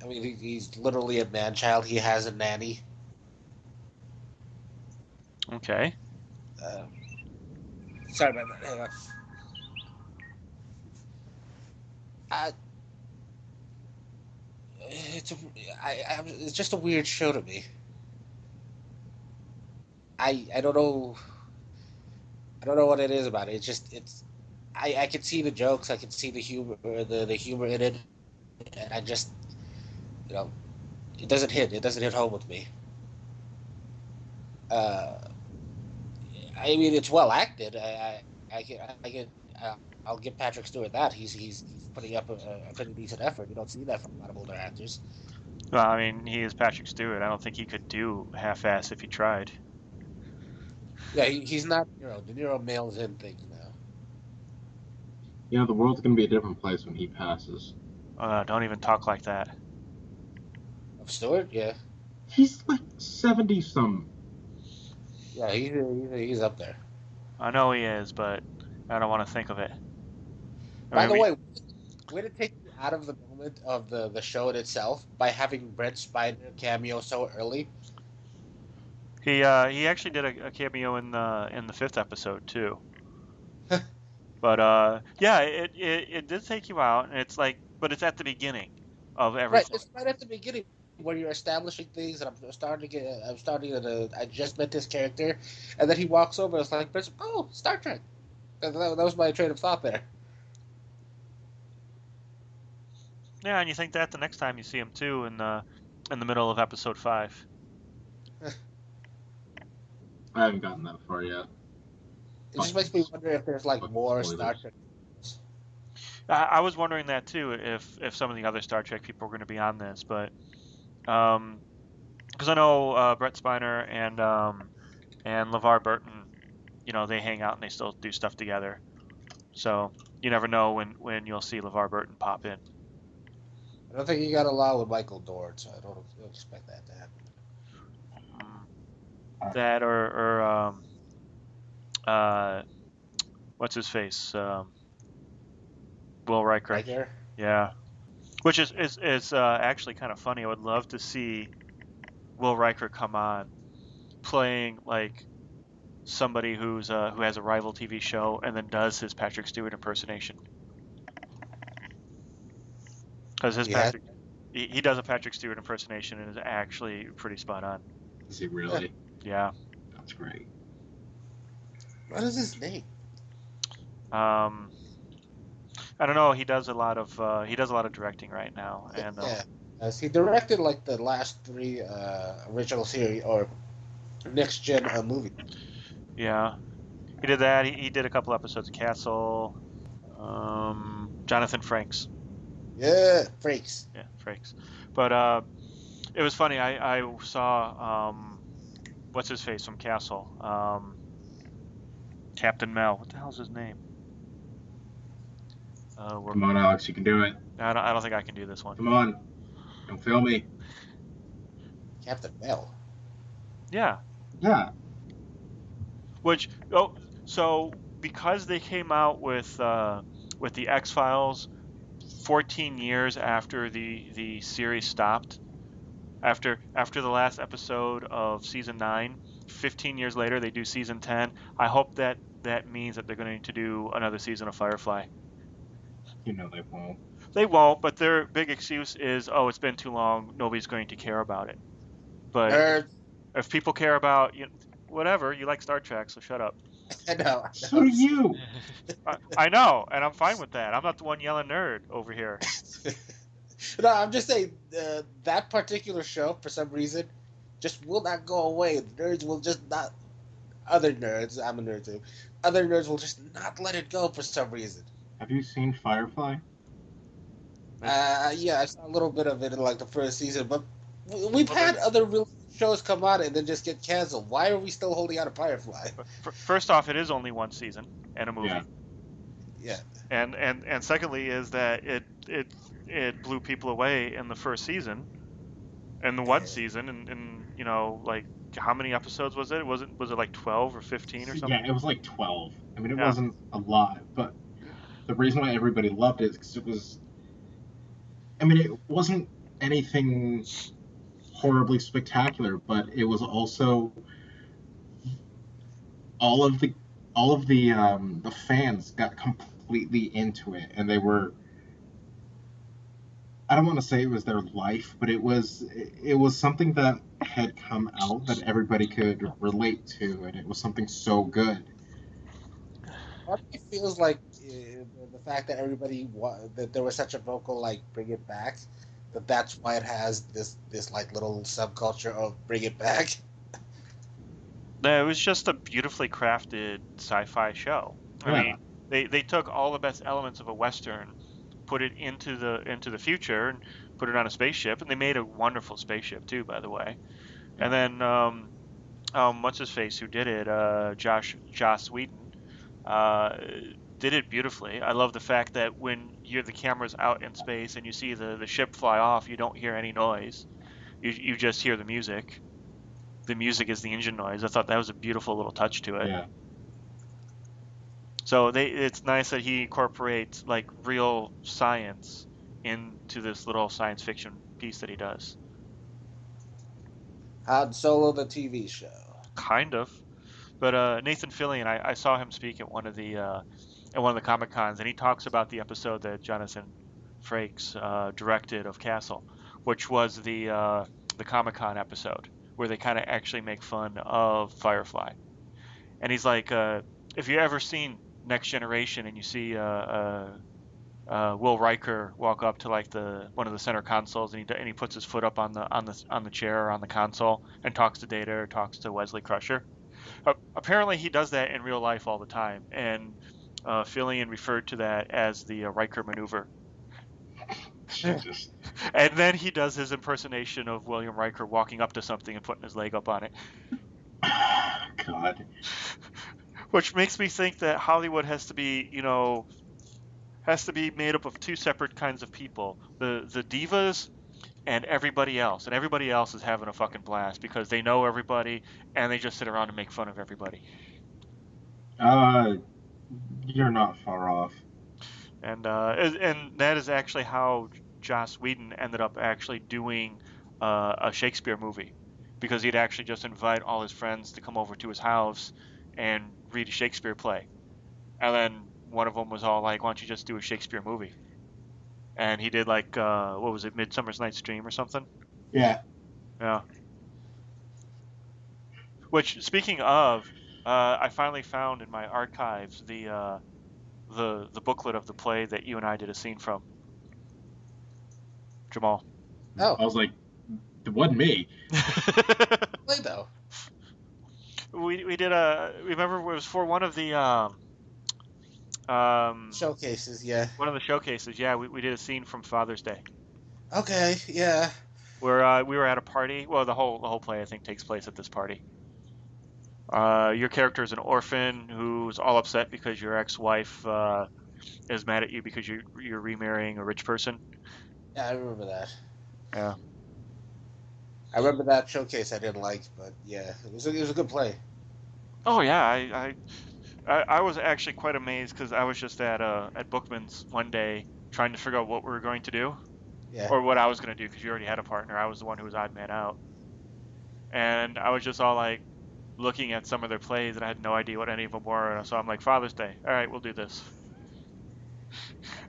I mean, he's literally a man child. He has a nanny. Okay. Uh, Sorry about that. Hang on. I, it's a, it's just a weird show to me. I don't know. I don't know what it is about it. It's just it's. I can see the jokes. I can see the humor in it, and I just you know it doesn't hit. It doesn't hit home with me. Uh, I mean, it's well acted. I can I'll give Patrick Stewart that. He's putting up a pretty decent effort. You don't see that from a lot of older actors. Well, I mean, he is Patrick Stewart. I don't think he could do half-ass if he tried. Yeah, he's not De Niro. De Niro mails in things now. The world's gonna be a different place when he passes. Don't even talk like that. Of Stewart, yeah, He's like 70 some. yeah, he's up there. I know he is, but I don't want to think of it. I By mean, the way, way to take you out of the moment of the show in itself by having Brent Spiner cameo so early. he actually did a cameo in the fifth episode too. But yeah, it did take you out, and it's like, but it's at the beginning of Right, everything. it's right at the beginning where you're establishing things, and I'm starting to, I just met this character, and then he walks over. It's like, oh, Star Trek. That was my train of thought there. Yeah, and you think that the next time you see him too in the middle of episode 5. I haven't gotten that far yet. It just makes me wonder if there's like Fucking more Star spoilers. Trek. I was wondering that too, if some of the other Star Trek people were going to be on this, but because I know Brett Spiner and LeVar Burton, they hang out and they still do stuff together. So you never know when you'll see LeVar Burton pop in. I don't think he got along with Michael Dorn, so I don't expect that to happen. That or uh, what's his face? Will Riker. Right there. Yeah, which is actually kind of funny. I would love to see Will Riker come on playing like somebody who has a rival TV show and then does his Patrick Stewart impersonation. Because his Yeah. Patrick, he does a Patrick Stewart impersonation and is actually pretty spot on. Is he really? Yeah. That's great. What is his name? I don't know. He does a lot of directing right now, and Yeah. He directed like the last 3 original series or next gen movie. yeah, he did that. He did a couple episodes of Castle. Jonathan Frakes. Yeah, Frakes. Yeah, Frakes. But it was funny. I saw what's his face from Castle. Captain Mel. What the hell's his name? Come on, Alex, you can do it. I don't think I can do this one. Come on. Don't fail me. Captain Mel. Yeah. Yeah. So because they came out with the X-Files 14 years after the series stopped, after the last episode of season 9, 15 years later they do season 10. I hope that means that they're going to do another season of Firefly. They won't. They won't, but their big excuse is, oh, it's been too long, nobody's going to care about it. But Nerd. if people care about whatever, you like Star Trek, so shut up. I know. So do you. I know, and I'm fine with that. I'm not the one yelling nerd over here. No, I'm just saying that particular show, for some reason, just will not go away. The nerds will just not. Other nerds, I'm a nerd too. Other nerds will just not let it go for some reason. Have you seen Firefly? Yeah, I saw a little bit of it in like the first season, but we've had other real shows come out and then just get canceled. Why are we still holding out a Firefly? First off, it is only one season and a movie. Yeah. And secondly is that it blew people away in the first season, in the one season, and you know, like how many episodes was it? Was it like 12 or 15 or something? Yeah, it was like 12. I mean, it Yeah. wasn't a lot, but the reason why everybody loved it is because it was. I mean, it wasn't anything horribly spectacular, but it was also all of the the fans got completely into it, and they were. I don't want to say it was their life, but it was something that had come out that everybody could relate to, and it was something so good. Part of me feels like the fact that that there was such a vocal like bring it back, that's why it has this like little subculture of bring it back. No, it was just a beautifully crafted sci-fi show. I Yeah, mean, they took all the best elements of a western, put it into the future, and put it on a spaceship, and they made a wonderful spaceship too, by the way. And yeah, then what's his face who did it? Joss Whedon, uh, did it beautifully. I love the fact that when the camera's out in space and you see the ship fly off, you don't hear any noise. You just hear the music. The music is the engine noise. I thought that was a beautiful little touch to it. yeah. So it's nice that he incorporates like real science into this little science fiction piece that he does. Han Solo, the TV show. Kind of. But Nathan Fillion, I saw him speak at one of the Comic Cons, and he talks about the episode that Jonathan Frakes directed of Castle, which was the Comic Con episode where they kind of actually make fun of Firefly. And he's like, if you ever seen Next Generation and you see Will Riker walk up to like the one of the center consoles and he puts his foot up on the chair or on the console and talks to Data or talks to Wesley Crusher. Apparently, he does that in real life all the time, and Fillion referred to that as the Riker maneuver. Jesus. And then he does his impersonation of William Riker walking up to something and putting his leg up on it, God. which makes me think that Hollywood has to be made up of two separate kinds of people: the divas and everybody else is having a fucking blast because they know everybody and they just sit around and make fun of everybody. Uh, you're not far off. And that is actually how Joss Whedon ended up actually doing a Shakespeare movie, because he'd actually just invite all his friends to come over to his house and read a Shakespeare play. And then one of them was all like, "Why don't you just do a Shakespeare movie?" And he did like what was it, Midsummer's Night's Dream or something? Yeah. Yeah. Which, speaking of, I finally found in my archives the booklet of the play that you and I did a scene from, Jamal. Oh, I was like, it wasn't me. play though. We did remember it was for um Showcases, yeah. one of the showcases. Yeah, we did a scene from Father's Day Okay, yeah. where we were at a party. Well, the whole play I think takes place at this party. Your character is an orphan who's all upset because your ex-wife is mad at you because you're remarrying a rich person. Yeah, I remember that. Yeah. I remember that showcase I didn't like, but yeah, it was a good play. Oh yeah, I was actually quite amazed because I was just at Bookman's one day trying to figure out what we were going to do Yeah. or what I was going to do because you already had a partner. I was the one who was odd man out, and I was just all like looking at some of their plays and I had no idea what any of them were. And so I'm like, Father's Day, all right, we'll do this.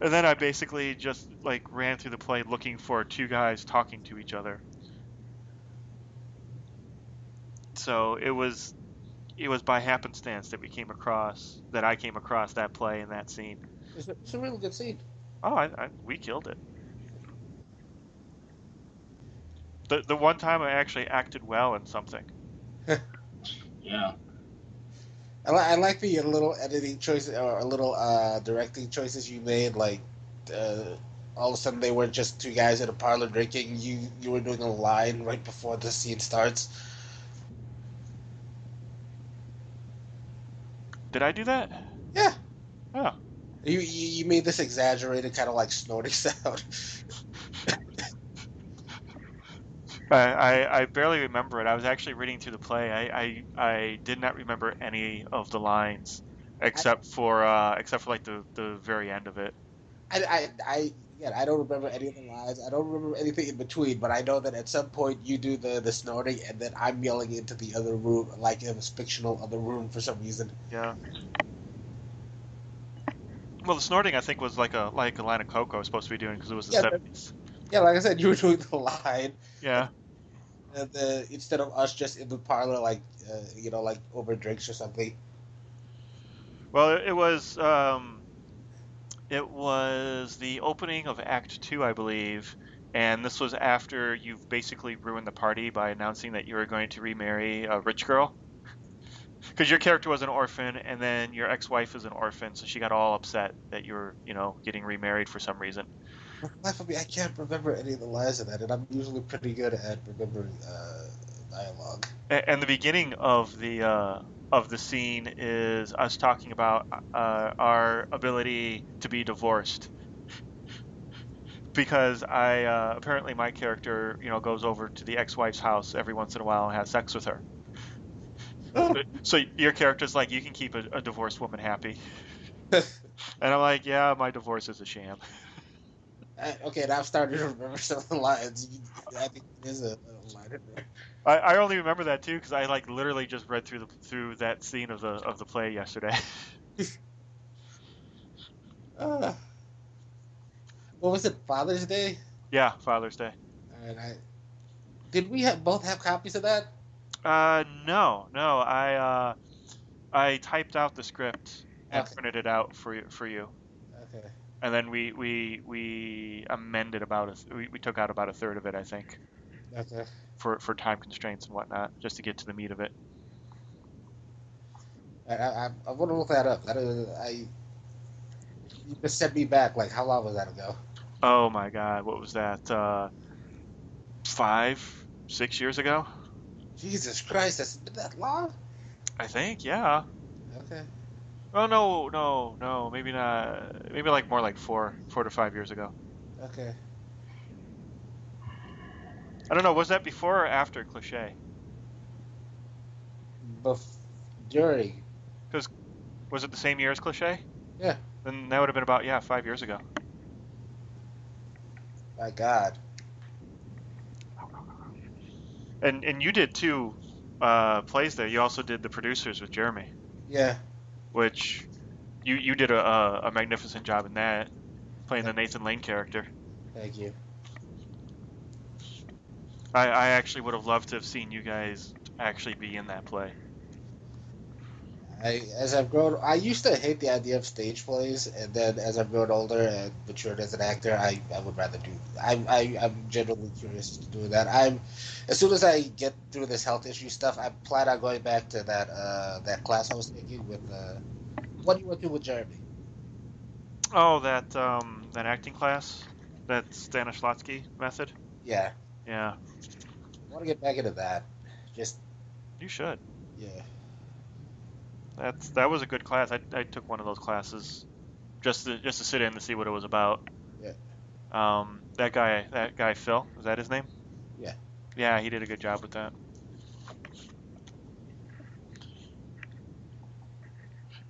And then I basically just like ran through the play looking for two guys talking to each other. So it was by happenstance that I came across that play and that scene. It's a really good scene. Oh, we killed it. The one time I actually acted well in something. Yeah. I like the little editing choices or little directing choices you made. Like, uh, all of a sudden they were just two guys in a parlor drinking. You were doing a line right before the scene starts. Did I do that? Yeah, Oh. You made this exaggerated kind of like snorting sound. I barely remember it. I was actually reading through the play. I did not remember any of the lines I, except for like the very end of it. Again, I don't remember any of the lines. I don't remember anything in between, but I know that at some point you do the snorting, and then I'm yelling into the other room, like it was fictional other room for some reason. Yeah. Well, the snorting I think was like a line of coke I was supposed to be doing because it was the Yeah, 70s. yeah. Like I said, you were doing the line, and, Yeah. instead of us just in the parlor, like like over drinks or something. Well, it was the opening of Act Two, I believe, and this was after you've basically ruined the party by announcing that you were going to remarry a rich girl. Because your character was an orphan, and then your ex-wife is an orphan, so she got all upset that you were, getting remarried for some reason. For the life of me, I can't remember any of the lines of that, and I'm usually pretty good at remembering dialogue. And the beginning of the scene is us talking about our ability to be divorced. Because I apparently my character, goes over to the ex-wife's house every once in a while and has sex with her. So your character's like, you can keep a divorced woman happy, and I'm like, yeah, my divorce is a sham. Okay, now I'm starting to remember some of the lines. I think there's a line in there. I only remember that too because I like literally just read through that scene of the play yesterday. Uh, what was it? Father's Day? Yeah, Father's Day. And did we both have copies of that? No, no, I typed out the script and Okay, printed it out for you, okay, and then we amended we took out about a third of it, I think, okay. for time constraints and whatnot, just to get to the meat of it. I want to look that up. You just sent me back. Like, how long was that ago? Oh my God, what was that? 5, 6 years ago, Jesus Christ, that's been that long? I think. Yeah. Okay, Oh no, no, no, maybe not. Maybe like more like 4 to 5 years ago. okay. I don't know. Was that before or after Cliche? Bef- During, Because was it the same year as Cliche? yeah. Then that would have been about, yeah, 5 years ago. My God, And you did two plays there. You also did The Producers with Jeremy, yeah. which you did a magnificent job in that, playing the Thank, Nathan Lane character. thank you. I actually would have loved to have seen you guys actually be in that play. As I've grown, I used to hate the idea of stage plays, and then as I've grown older and matured as an actor, I would rather do. I'm genuinely curious to do that. As soon as I get through this health issue stuff, I plan on going back to that class I was taking with what you went to with Jeremy. Oh, that acting class, that Stanislavski method. Yeah, Yeah, I want to get back into that. Just you should. yeah, That was a good class. I took one of those classes just to sit in to see what it was about. yeah, That guy Phil, is that his name? yeah. Yeah, he did a good job with that.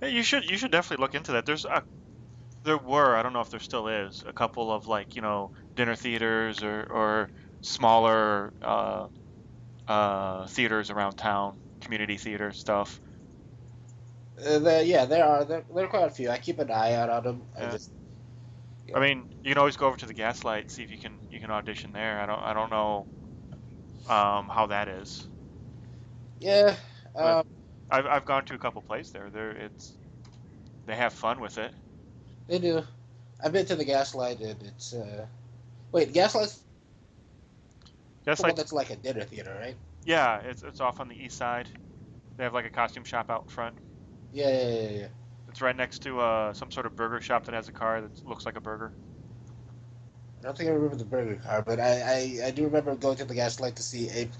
Yeah, you should definitely look into that. I don't know if there still is, a couple of like, dinner theaters or smaller theaters around town, community theater stuff. There are quite a few. I keep an eye out on them. I Yeah. just I yeah, mean, you can always go over to the Gaslight, see if you can audition there. I don't know how that is, yeah. but Um, I've gone to a couple plays there. They have fun with it. they do. I've been to the Gaslight, and it's wait, Gaslight's the one Gaslight, that's like a dinner theater, right? yeah, it's off on the east side. They have like a costume shop out in front. Yeah, yeah, yeah, yeah. It's right next to some sort of burger shop that has a car that looks like a burger. I don't think I remember the burger car, but I do remember going to the Gaslight to see Abe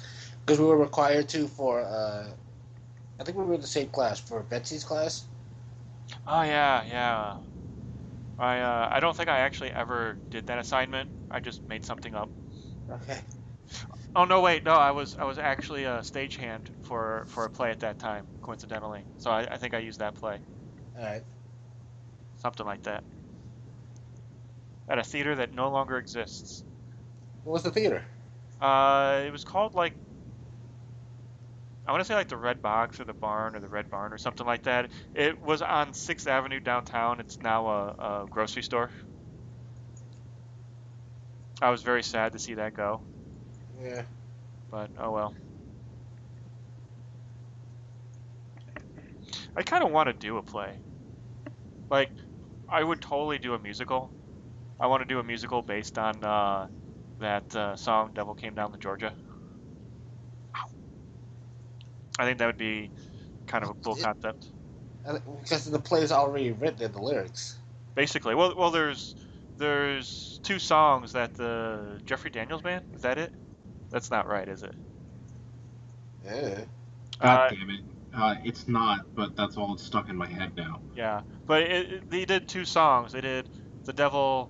because we were required to for I think we were in the same class for Betsy's class. Oh yeah, yeah. I don't think I actually ever did that assignment. I just made something up. Okay. Oh no, wait, no, I was actually a stagehand for a play at that time, coincidentally. So I think I used that play, All right. something like that, at a theater that no longer exists. What was the theater? It was called like I want to say like the Red Box or the Barn or the Red Barn or something like that. It was on 6th Avenue downtown. It's now a grocery store. I was very sad to see that go, Yeah. but oh well. I kind of want to do a play. Like I would totally do a musical. I want to do a musical based on that song "Devil Came Down to Georgia." I think that would be kind of a cool It, concept. because the play is already written in the lyrics. Basically, well, there's two songs that the Jeffrey Daniels band. Is that it? That's not right, is it? Yeah. God Uh, damn it. It's not, but that's all that's stuck in my head now. yeah, but they did two songs. They did the devil,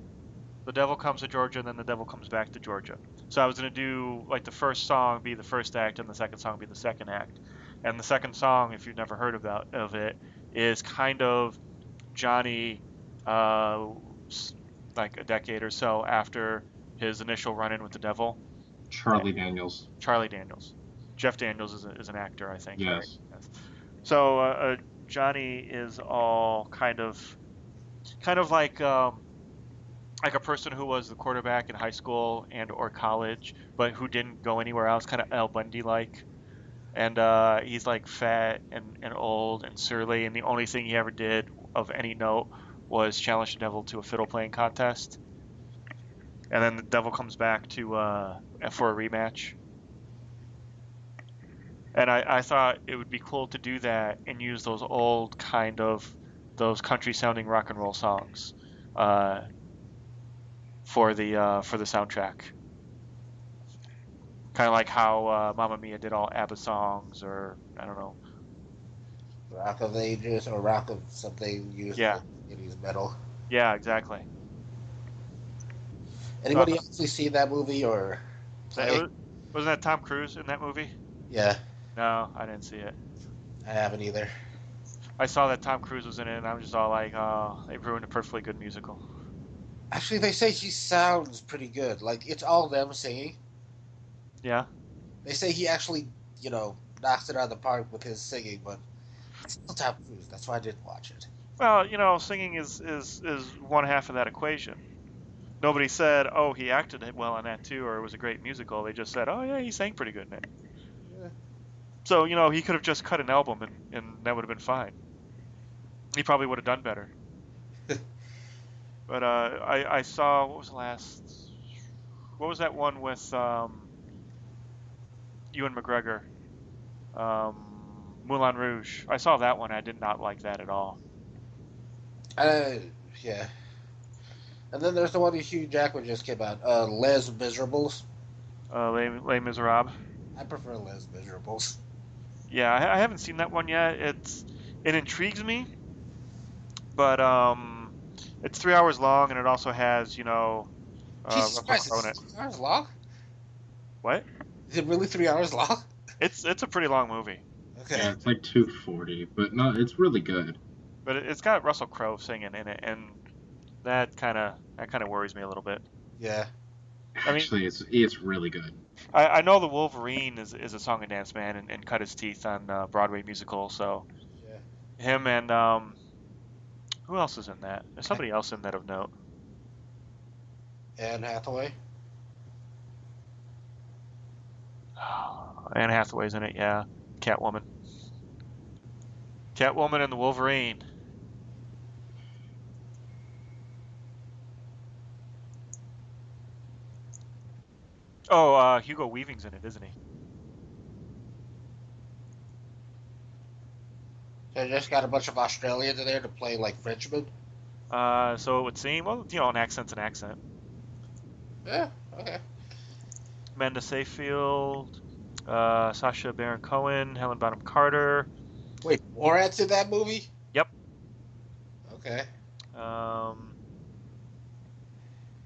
the devil comes to Georgia, and then the devil comes back to Georgia. So I was gonna do like the first song be the first act, and the second song be the second act. And the second song, if you've never heard about of it, is kind of Johnny, uh, like a decade or so after his initial run-in with the devil. Charlie Daniels. Charlie Daniels. Jeff Daniels is an actor, I think, right? Yes. Yes. So Johnny is all kind of like a person who was the quarterback in high school and or college, but who didn't go anywhere else, kind of Al Bundy like. And he's like fat and old and surly, and the only thing he ever did of any note was challenge the devil to a fiddle playing contest. And then the devil comes back to for a rematch. And I thought it would be cool to do that and use those old kind of those country sounding rock and roll songs uh, for the soundtrack. Kind of like how Mamma Mia did all ABBA songs, or I don't know. Rock of Ages or Rock of something used Yeah, in 80s metal. yeah, exactly. So I Anybody thought actually see that movie or that it play? was wasn't that Tom Cruise in that movie? Yeah, No, I didn't see it. I haven't either. I saw that Tom Cruise was in it, and I'm just all like, oh, they ruined a perfectly good musical. Actually, they say he sounds pretty good. Like it's all them singing. Yeah. They say he actually, knocks it out of the park with his singing, but it's still Tom Cruise. That's why I didn't watch it. Well, singing is one half of that equation. Nobody said, "Oh, he acted it well in that too," or it was a great musical. They just said, "Oh yeah, he sang pretty good in it." Yeah. So he could have just cut an album and that would have been fine. He probably would have done better. But I saw what was the last? What was that one with Ewan McGregor? Moulin Rouge. I saw that one. I did not like that at all. Uh, yeah. And then there's the one that Hugh Jackman just came out. Les Miserables. Les Miserables. I prefer Les Miserables. Yeah, I haven't seen that one yet. It intrigues me, but it's 3 hours long, and it also has Jesus Russell Christ, Crowe in it's it. 3 hours long? What? Is it really 3 hours long? It's a pretty long movie, Okay. Yeah, it's like 240, but no, it's really good. but it's got Russell Crowe singing in it, and that kind of worries me a little bit. Yeah. I mean, Actually, it's really good. I know the Wolverine is a song and dance man and cut his teeth on Broadway musical, so Yeah. him and who else is in that? There's somebody else in that of note. Anne Hathaway. Anne Hathaway's in it, yeah. Catwoman. Catwoman and the Wolverine. Oh, Hugo Weaving's in it, isn't he? They just got a bunch of Australians in there to play like Frenchmen. So it would seem. Well, an accent's an accent. Yeah. Okay. Amanda Seyfield, Sacha Baron Cohen, Helen Bonham Carter. Wait, Borat's in that movie? Yep. Okay. Um,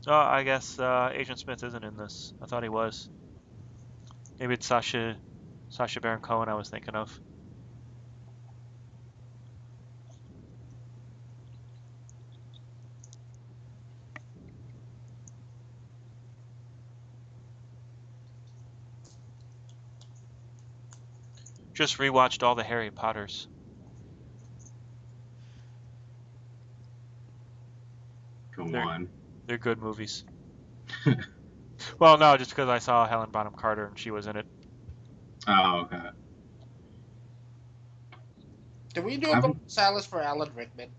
Oh, I guess Agent Smith isn't in this. I thought he was. Maybe it's Sacha Baron Cohen I was thinking of. Just rewatched all the Harry Potters. Go They're on. they're good movies. Well, no, just because I saw Helen Bonham Carter and she was in it. Oh, okay. Did we do a Haven't Silas for Alan Rickman?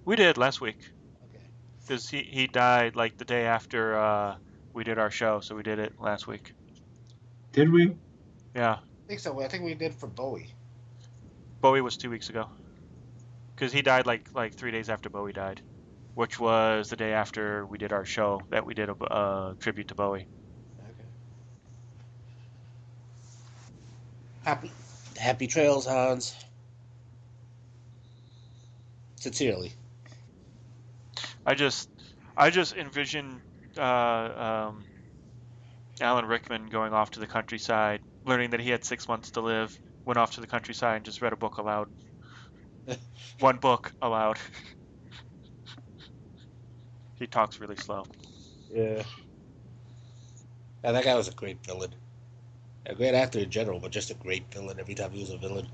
We did last week Okay. because he died like the day after we did our show, so we did it last week. did we? Yeah, I think so. I think we did for Bowie. Bowie was 2 weeks ago because he died like 3 days after Bowie died, which was the day after we did our show that we did a tribute to Bowie. Okay. Happy trails, Hans. Sincerely. I just envision Alan Rickman going off to the countryside, learning that he had 6 months to live, went off to the countryside and just read a book aloud. One book aloud. He talks really slow. Yeah. Yeah, that guy was a great villain. A great actor in general, but just a great villain every time he was a villain.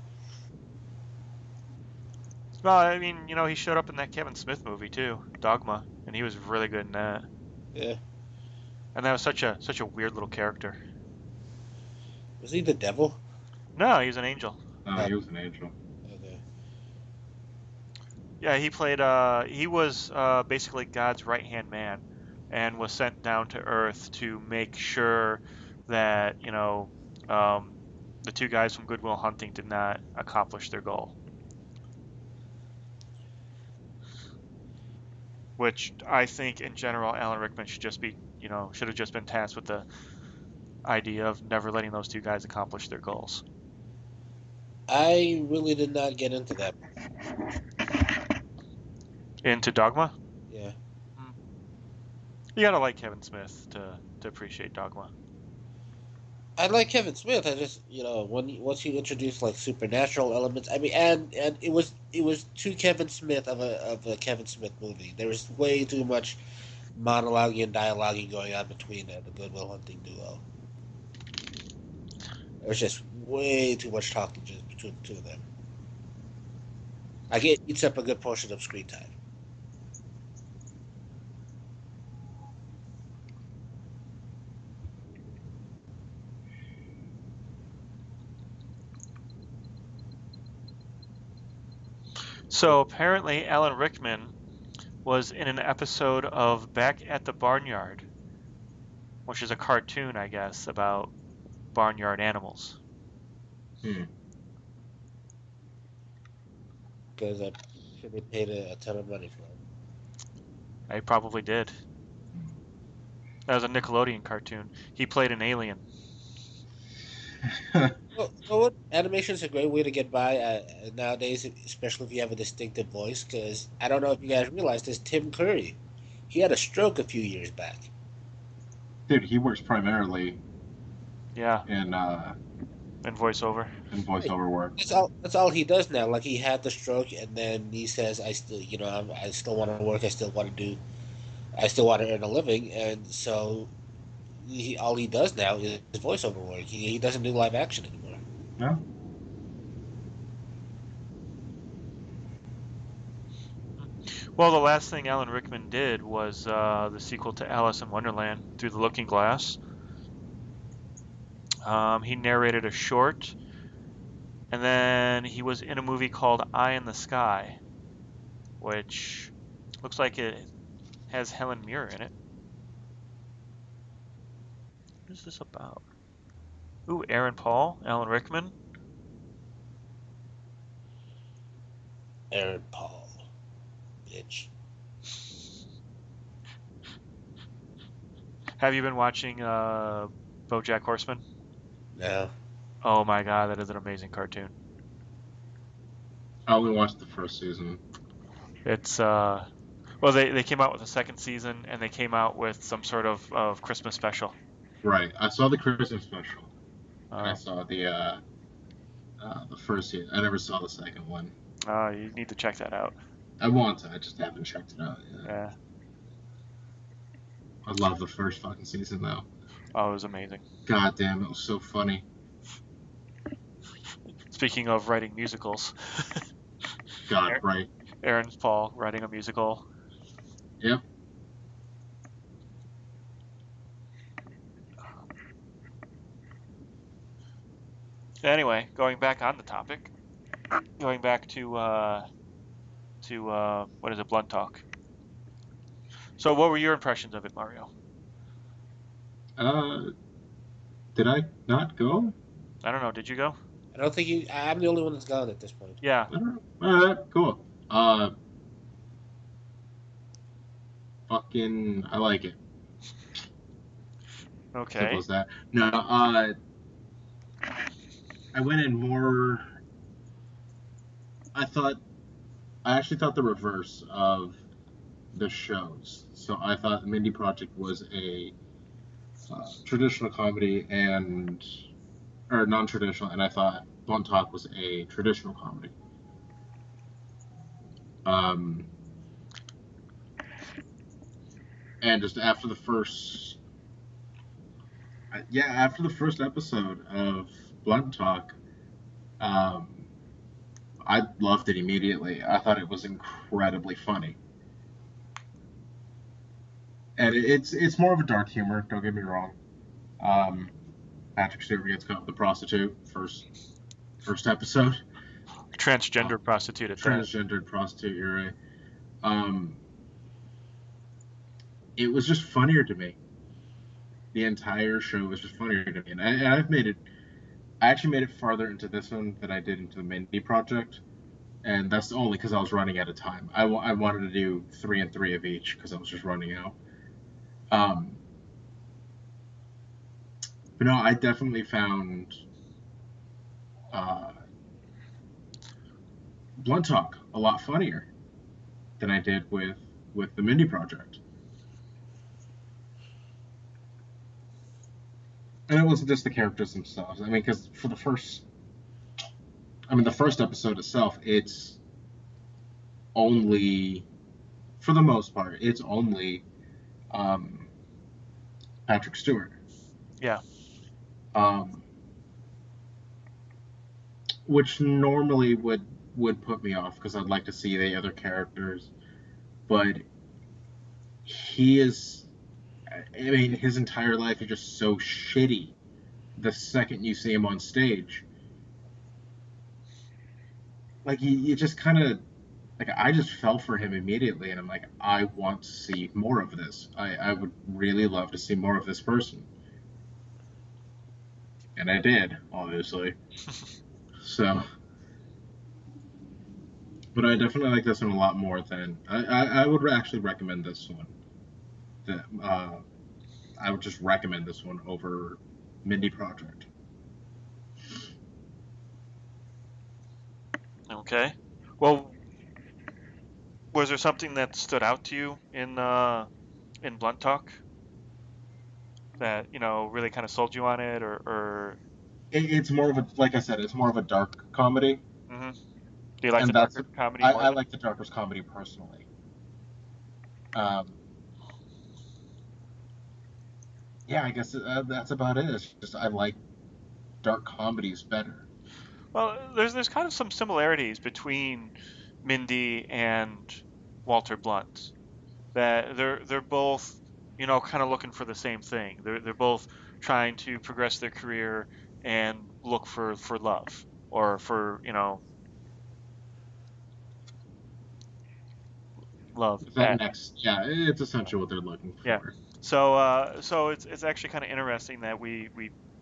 Well, I mean, he showed up in that Kevin Smith movie too, Dogma, and he was really good in that. Yeah. And that was such a weird little character. Was he the devil? No, he was an angel. Oh, Oh, he was an angel. okay. Yeah, he was basically God's right-hand man and was sent down to Earth to make sure that, um, the two guys from Good Will Hunting did not accomplish their goal. Which I think in general, Alan Rickman should have just been tasked with the idea of never letting those two guys accomplish their goals. I really did not get into that. Into Dogma, Yeah. you gotta like Kevin Smith to appreciate Dogma. I like Kevin Smith. I just once you introduce like supernatural elements, I mean, and it was too Kevin Smith of a Kevin Smith movie. There was way too much monologuing and dialoguing going on between the Good Will Hunting duo. There was just way too much talking just between the two of them. I get eats up a good portion of screen time. So apparently, Alan Rickman was in an episode of Back at the Barnyard, which is a cartoon, I guess, about barnyard animals. Hmm. Because I'm sure they paid a ton of money for it. I probably did. That was a Nickelodeon cartoon. He played an alien. Well, you know what? Animation is a great way to get by nowadays, especially if you have a distinctive voice. Because I don't know if you guys realize this, Tim Curry, he had a stroke a few years back. Dude, he works primarily Yeah, in and voiceover. Right. voiceover work. That's all he does now. Like he had the stroke, and then he says, "I still, I still want to work. I still want to earn a living." And so all he does now is voiceover work. He doesn't do live action anymore. No. Well, the last thing Alan Rickman did was the sequel to Alice in Wonderland, Through the Looking Glass. He narrated a short, and then he was in a movie called Eye in the Sky, which looks like it has Helen Mirren in it. What is this about? Ooh, Aaron Paul, Alan Rickman. Aaron Paul, bitch. Have you been watching BoJack Horseman? No. Oh my God, that is an amazing cartoon. I only watched the first season. It's Well, they came out with a second season, and they came out with some sort of Christmas special. Right. I saw the Christmas special, and I Oh, saw the first season. I never saw the second one. you need to check that out. I want to. I just haven't checked it out yet. Yeah. I love the first fucking season though. Oh, it was amazing. God damn, it was so funny. Speaking of writing musicals, God, right. Aaron Paul writing a musical. Yep. Anyway, going back on the topic, going back to what is it, Blunt Talk. So, what were your impressions of it, Mario? Did I not go? I don't know. Did you go? I don't think you. I'm the only one that's gone at this point. Yeah. I don't know. All right, cool. Fucking, I like it. Okay. Simple as that. No, I went in more. I actually thought the reverse of the shows. So I thought the Mindy Project was a traditional comedy or non-traditional, and I thought Blunt Talk was a traditional comedy. Um, and just after the first, after the first episode of Blunt Talk, um, I loved it immediately. I thought it was incredibly funny. And it's more of a dark humor. Don't get me wrong. Patrick Stewart gets caught with the prostitute first episode. Transgender prostitute at that. Transgendered prostitute. You're right. It was just funnier to me. The entire show was just funnier to me, and I actually made it farther into this one than I did into the Mindy Project, and that's only because I was running out of time. I wanted to do 3 and 3 of each because I was just running out. But no, I definitely found Blunt Talk a lot funnier than I did with the Mindy Project. And it wasn't just the characters themselves. I mean, because the first episode itself, it's only, for the most part, it's only Patrick Stewart. Yeah. Which normally would put me off because I'd like to see the other characters, but he is. I mean, his entire life is just so shitty. The second you see him on stage, like you just kind of, like, I just fell for him immediately, and I'm like, I want to see more of this. I would really love to see more of this person, and I did, obviously. So, but I definitely like this one a lot more than I would actually recommend this one. I would just recommend this one over Mindy Project. Okay. Well, was there something that stood out to you in Blunt Talk that really kind of sold you on it, or It's more of a, like I said, it's more of a dark comedy, do you like the and that's darker comedy more I than? like the darker comedy personally. Um, yeah, I guess that's about it. It's just I like dark comedies better. Well, there's kind of some similarities between Mindy and Walter Blunt. That they're both kind of looking for the same thing. They're both trying to progress their career and look for love, or for love That at. next, yeah, it's essentially what they're looking Yeah. for. So it's actually kind of interesting that we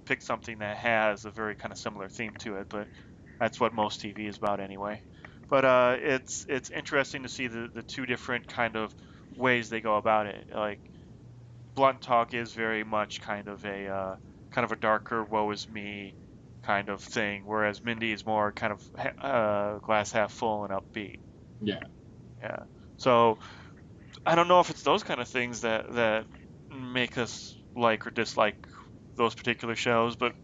picked something that has a very kind of similar theme to it, but that's what most TV is about anyway. But it's interesting to see the two different kind of ways they go about it. Like, Blunt Talk is very much kind of a darker woe is me kind of thing, whereas Mindy is more kind of glass half full and upbeat. Yeah. Yeah. So I don't know if it's those kind of things that make us like or dislike those particular shows, but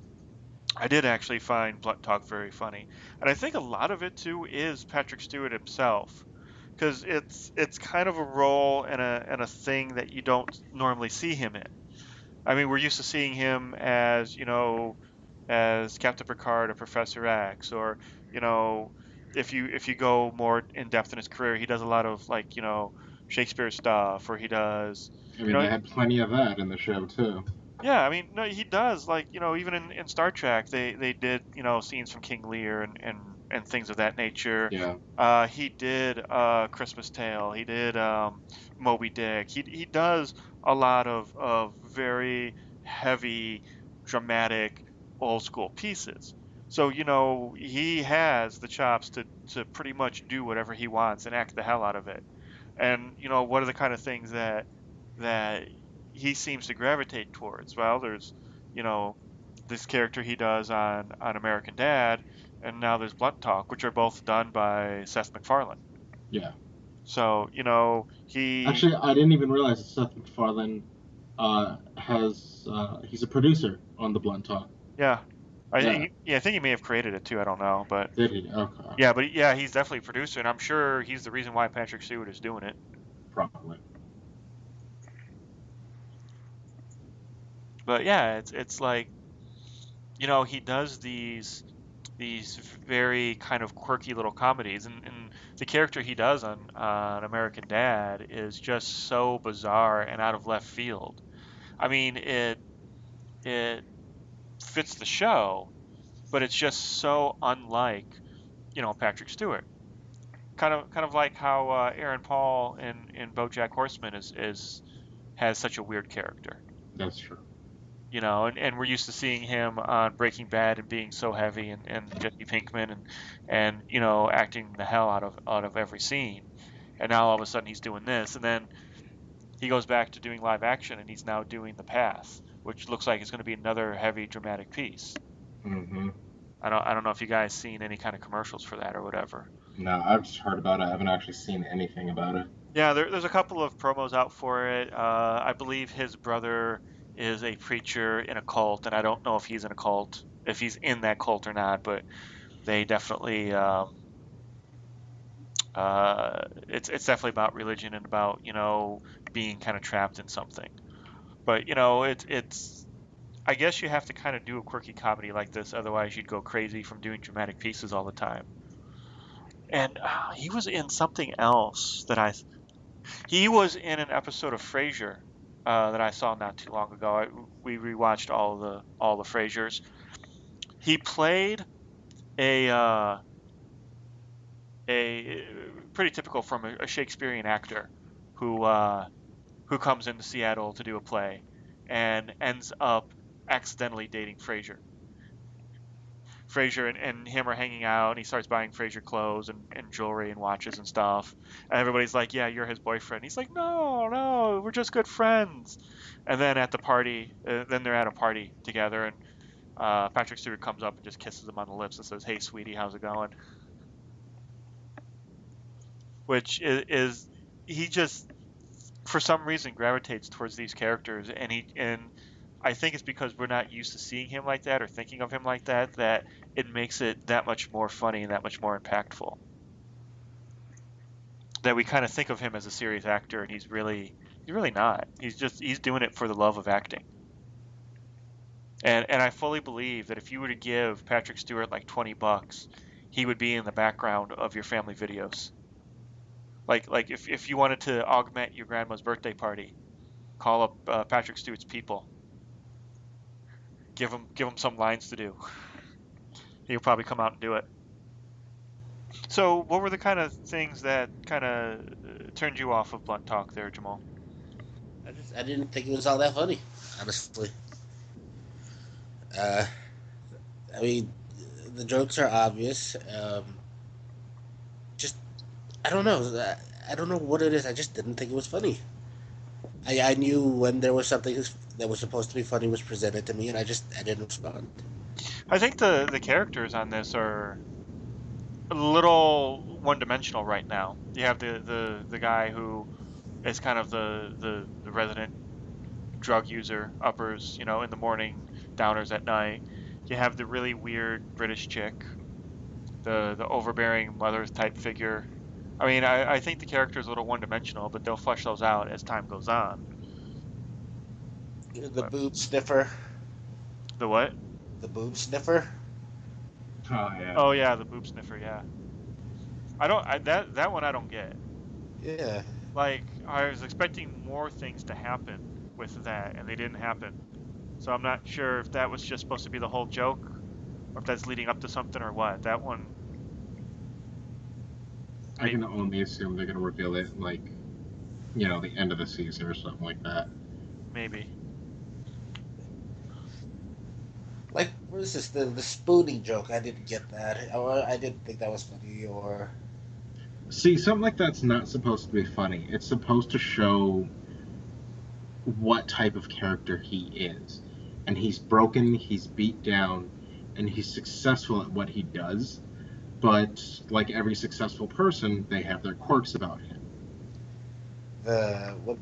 I did actually find Blunt Talk very funny, and I think a lot of it too is Patrick Stewart himself, because it's kind of a role and a thing that you don't normally see him in. I mean, we're used to seeing him as, as Captain Picard or Professor X, or, you know, if you go more in depth in his career, he does a lot of like, Shakespeare stuff, or he does, I you mean, know, they had plenty of that in the show too. yeah, I mean, no, he does like, even in Star Trek, they did, scenes from King Lear and things of that nature. Yeah, He did Christmas Tale. He did Moby Dick. He does a lot of very heavy, dramatic, old school pieces. So, he has the chops to pretty much do whatever he wants and act the hell out of it. And, what are the kind of things that he seems to gravitate towards? Well, there's, you know, this character he does on American Dad, and now there's Blunt Talk, which are both done by Seth MacFarlane. yeah. So, he, Actually, I didn't even realize that Seth MacFarlane he's a producer on the Blunt Talk. yeah, Yeah, I think he may have created it too. I don't know, but did he? Okay, yeah, but yeah, he's definitely a producer, and I'm sure he's the reason why Patrick Stewart is doing it. probably. But yeah, it's like, he does these very kind of quirky little comedies, and the character he does on American Dad is just so bizarre and out of left field. I mean, it fits the show, but it's just so unlike, Patrick Stewart. Kind of like how Aaron Paul in BoJack Horseman is has such a weird character. That's true. And we're used to seeing him on Breaking Bad and being so heavy, and Jesse Pinkman, and acting the hell out of every scene. And now all of a sudden he's doing this, and then he goes back to doing live action, and he's now doing The Path, which looks like it's going to be another heavy dramatic piece. Mm-hmm. I don't know if you guys seen any kind of commercials for that or whatever. No, I've just heard about it. I haven't actually seen anything about it. Yeah, there's a couple of promos out for it. I believe his brother is a preacher in a cult, and I don't know if he's in a cult, if he's in that cult or not, but they definitely it's definitely about religion and about being kind of trapped in something. But it's I guess you have to kind of do a quirky comedy like this, otherwise you'd go crazy from doing dramatic pieces all the time. And he was in something else he was in an episode of Frasier that I saw not too long ago. We rewatched all the Frasers. He played a a pretty typical from a Shakespearean actor who who comes into Seattle to do a play and ends up accidentally dating Frasier. Frasier and him are hanging out, and he starts buying Frasier clothes and jewelry and watches and stuff. And everybody's like, "Yeah, you're his boyfriend." He's like, "No, no, we're just good friends." And then at the party, then they're at a party together, and Patrick Stewart comes up and just kisses him on the lips and says, "Hey, sweetie, how's it going?" Which is he just for some reason gravitates towards these characters, and I think it's because we're not used to seeing him like that or thinking of him like that it makes it that much more funny and that much more impactful. That we kind of think of him as a serious actor, and he's really not. He's doing it for the love of acting. And I fully believe that if you were to give Patrick Stewart like $20, he would be in the background of your family videos. Like if you wanted to augment your grandma's birthday party, call up Patrick Stewart's people. Give him some lines to do. He'll probably come out and do it. So, what were the kind of things that kind of turned you off of Blunt Talk there, Jamal? I didn't think it was all that funny, honestly. Uh, I mean, the jokes are obvious. Just I don't know. I don't know what it is. I just didn't think it was funny. I knew when there was something that was supposed to be funny was presented to me, and I didn't respond. I think the characters on this are a little one-dimensional right now. You have the guy who as kind of the resident drug user, uppers, in the morning, downers at night. You have the really weird British chick, the overbearing mother type figure. I mean, I think the character is a little one-dimensional, but they'll flesh those out as time goes on. The But boob sniffer. the what? The boob sniffer. Oh yeah. Oh yeah, the boob sniffer. Yeah, that one I don't get. Yeah. Like I was expecting more things to happen with that, and they didn't happen. So I'm not sure if that was just supposed to be the whole joke, or if that's leading up to something, or what. That one, I maybe, can only assume they're gonna reveal it like, the end of the season or something like that. maybe. Like, what is this? The spooning joke. I didn't get that. I didn't think that was funny. Or See, something like that's not supposed to be funny. It's supposed to show what type of character he is. And he's broken, he's beat down, and he's successful at what he does. But like every successful person, they have their quirks about him. the what?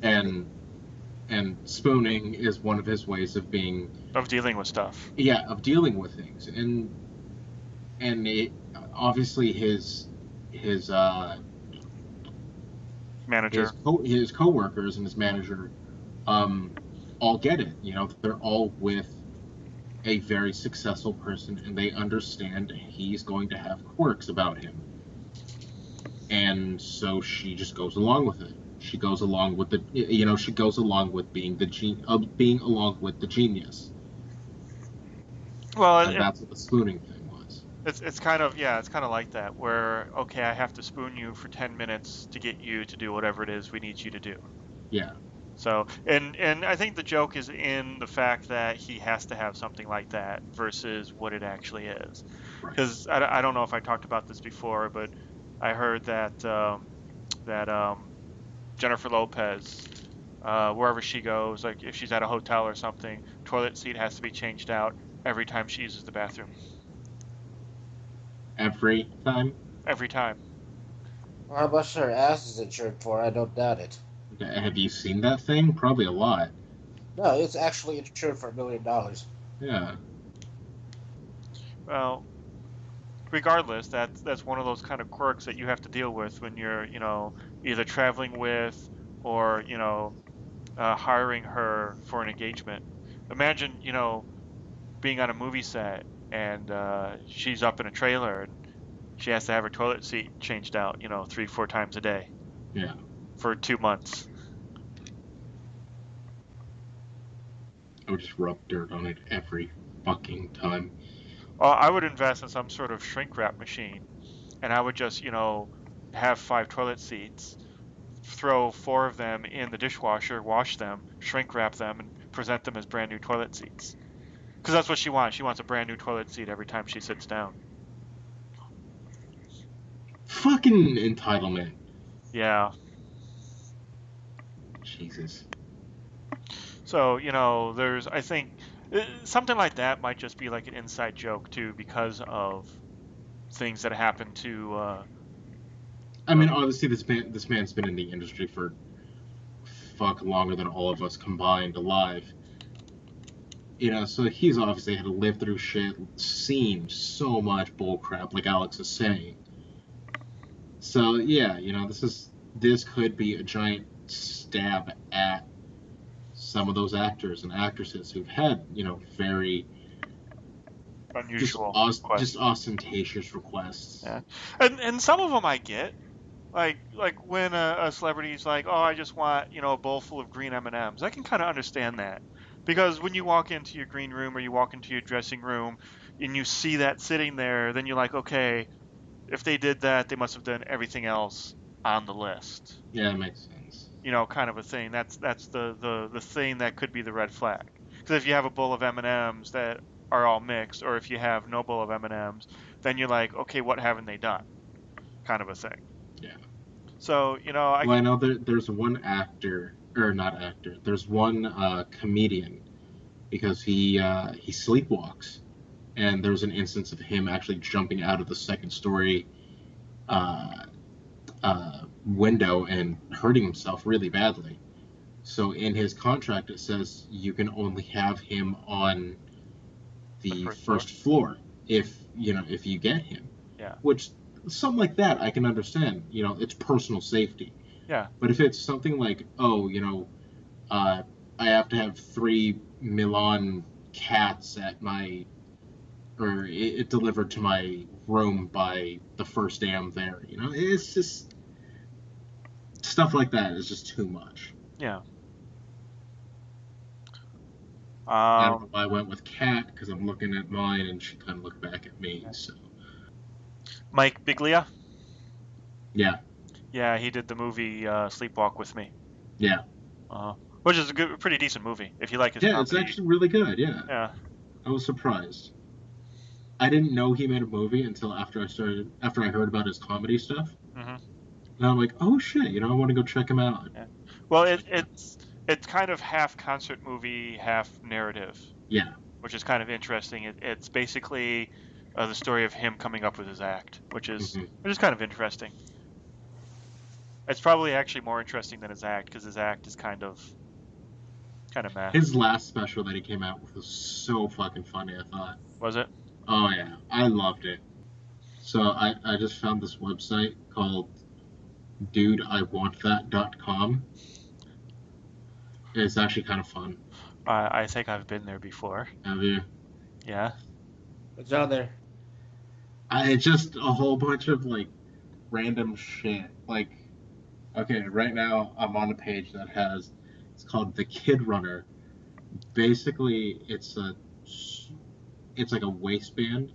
And spooning is one of his ways of being, Of dealing with stuff. yeah, of dealing with things. And it, obviously his Manager. his coworkers and his manager all get it. They're all with a very successful person, and they understand he's going to have quirks about him. And so she just goes along with it. She goes along with she goes along with being being along with the genius. Well, And that's what the spooning thing was. it's kind of like that, where okay, I have to spoon you for 10 minutes to get you to do whatever it is we need you to do. Yeah. So, and I think the joke is in the fact that he has to have something like that versus what it actually is. Right. Because I don't know if I talked about this before, but I heard that Jennifer Lopez, wherever she goes, like if she's at a hotel or something, toilet seat has to be changed out every time she uses the bathroom. Every time. Every time. How much her ass is insured for? I don't doubt it. Have you seen that thing? Probably a lot. No, it's actually insured for $1 million. Yeah. Well, regardless, that's one of those kind of quirks that you have to deal with when you're, either traveling with or, hiring her for an engagement. Imagine, being on a movie set and she's up in a trailer and she has to have her toilet seat changed out, 3, 4 times a day. Yeah. For 2 months. I would just rub dirt on it every fucking time. Well, I would invest in some sort of shrink wrap machine, and I would just, have 5 toilet seats, throw 4 of them in the dishwasher, wash them, shrink wrap them, and present them as brand new toilet seats. Because that's what she wants. She wants a brand new toilet seat every time she sits down. Fucking entitlement. Yeah. Jesus. So, I think something like that might just be like an inside joke too, because of things that happen to. I mean, obviously, this man's been in the industry for fuck longer than all of us combined alive. So he's obviously had to live through shit, seen so much bullcrap, like Alex is saying. So yeah, this could be a giant stab at some of those actors and actresses who've had, very Unusual just ostentatious requests. Yeah, and some of them I get, like when a celebrity's like, oh, I just want a bowl full of green M&Ms. I can kind of understand that, because when you walk into your green room or you walk into your dressing room and you see that sitting there, then you're like, okay, if they did that, they must have done everything else on the list. Yeah, it makes sense. Kind of a thing. That's the thing that could be the red flag. Because if you have a bowl of M&Ms that are all mixed, or if you have no bowl of M&Ms, then you're like, okay, what haven't they done? Kind of a thing. Yeah. So, I know there's one actor, or not actor, there's one comedian, because he sleepwalks. And there was an instance of him actually jumping out of the second story window and hurting himself really badly. So in his contract, it says you can only have him on the first floor if you get him. Yeah. Which, something like that, I can understand. It's personal safety. Yeah. But if it's something like, I have to have 3 Milan cats or it delivered to my room by the first day I'm there. It's just stuff like that is just too much. Yeah. I don't know why I went with cat, because I'm looking at mine and she kind of looked back at me. So Mike Biglia. Yeah. Yeah, he did the movie Sleepwalk with Me. Yeah. Which is a pretty decent movie if you like his comedy. Yeah, it's actually really good. Yeah. Yeah. I was surprised. I didn't know he made a movie until after I heard about his comedy stuff. Mm-hmm. And I'm like, oh shit, I want to go check him out. Yeah. Well, it's kind of half concert movie, half narrative. Yeah. Which is kind of interesting. It's basically the story of him coming up with his act, which is kind of interesting. It's probably actually more interesting than his act, because his act is kind of meh. His last special that he came out with was so fucking funny, I thought. Was it? Oh yeah, I loved it. So I just found this website called dudeiwantthat.com. It's actually kind of fun. I think I've been there before. Have you? Yeah. What's on there? It's just a whole bunch of random shit. Okay, right now I'm on a page that it's called The Kid Runner. Basically, it's like a waistband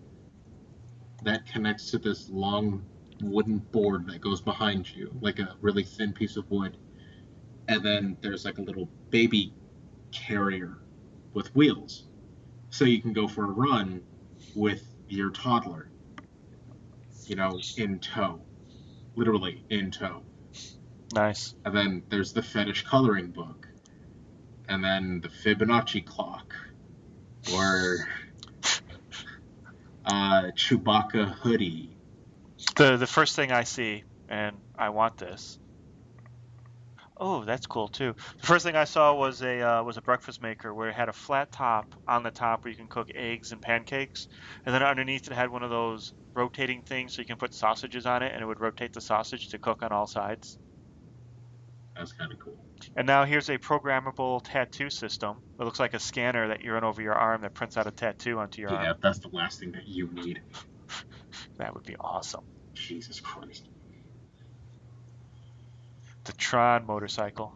that connects to this long wooden board that goes behind you, like a really thin piece of wood. And then there's a little baby carrier with wheels. So you can go for a run with your toddler, in tow. Literally in tow. Nice. And then there's the fetish coloring book. And then the Fibonacci clock. Or Chewbacca hoodie. The first thing I see, and I want this. Oh, that's cool too. The first thing I saw was a breakfast maker where it had a flat top on the top where you can cook eggs and pancakes, and then underneath it had one of those rotating things so you can put sausages on it, and it would rotate the sausage to cook on all sides. That's kind of cool. And now here's a programmable tattoo system. It looks like a scanner that you run over your arm that prints out a tattoo onto your arm. Yeah, that's the last thing that you need. That would be awesome. Jesus Christ. The Tron motorcycle.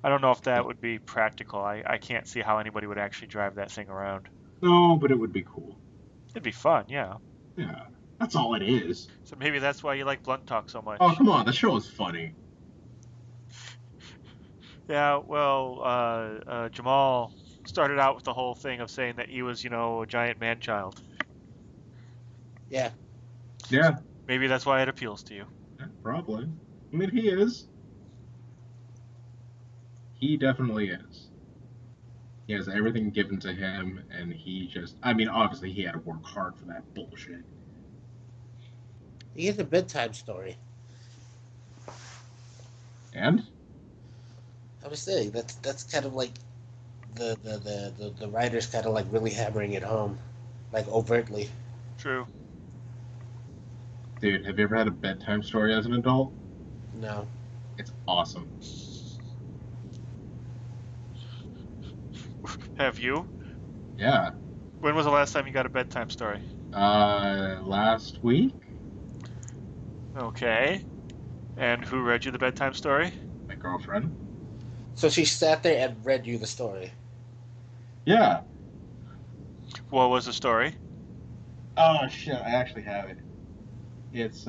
I don't know if that would be practical. I can't see how anybody would actually drive that thing around. No, but it would be cool. It'd be fun, yeah. Yeah, that's all it is. So maybe that's why you like Blunt Talk so much. Oh, come on, the show is funny. Yeah, well, Jamaal started out with the whole thing of saying that he was, a giant man-child. Yeah. Yeah. Maybe that's why it appeals to you. Yeah, probably. I mean, he is. He definitely is. He has everything given to him, and obviously he had to work hard for that bullshit. He has a bedtime story. And? I was saying that's kind of like the writers kind of really hammering it home, overtly. True. Dude, have you ever had a bedtime story as an adult? No. It's awesome. Have you? Yeah. When was the last time you got a bedtime story? Last week. Okay. And who read you the bedtime story? My girlfriend. So she sat there and read you the story. Yeah. What was the story? Oh shit, I actually have it. It's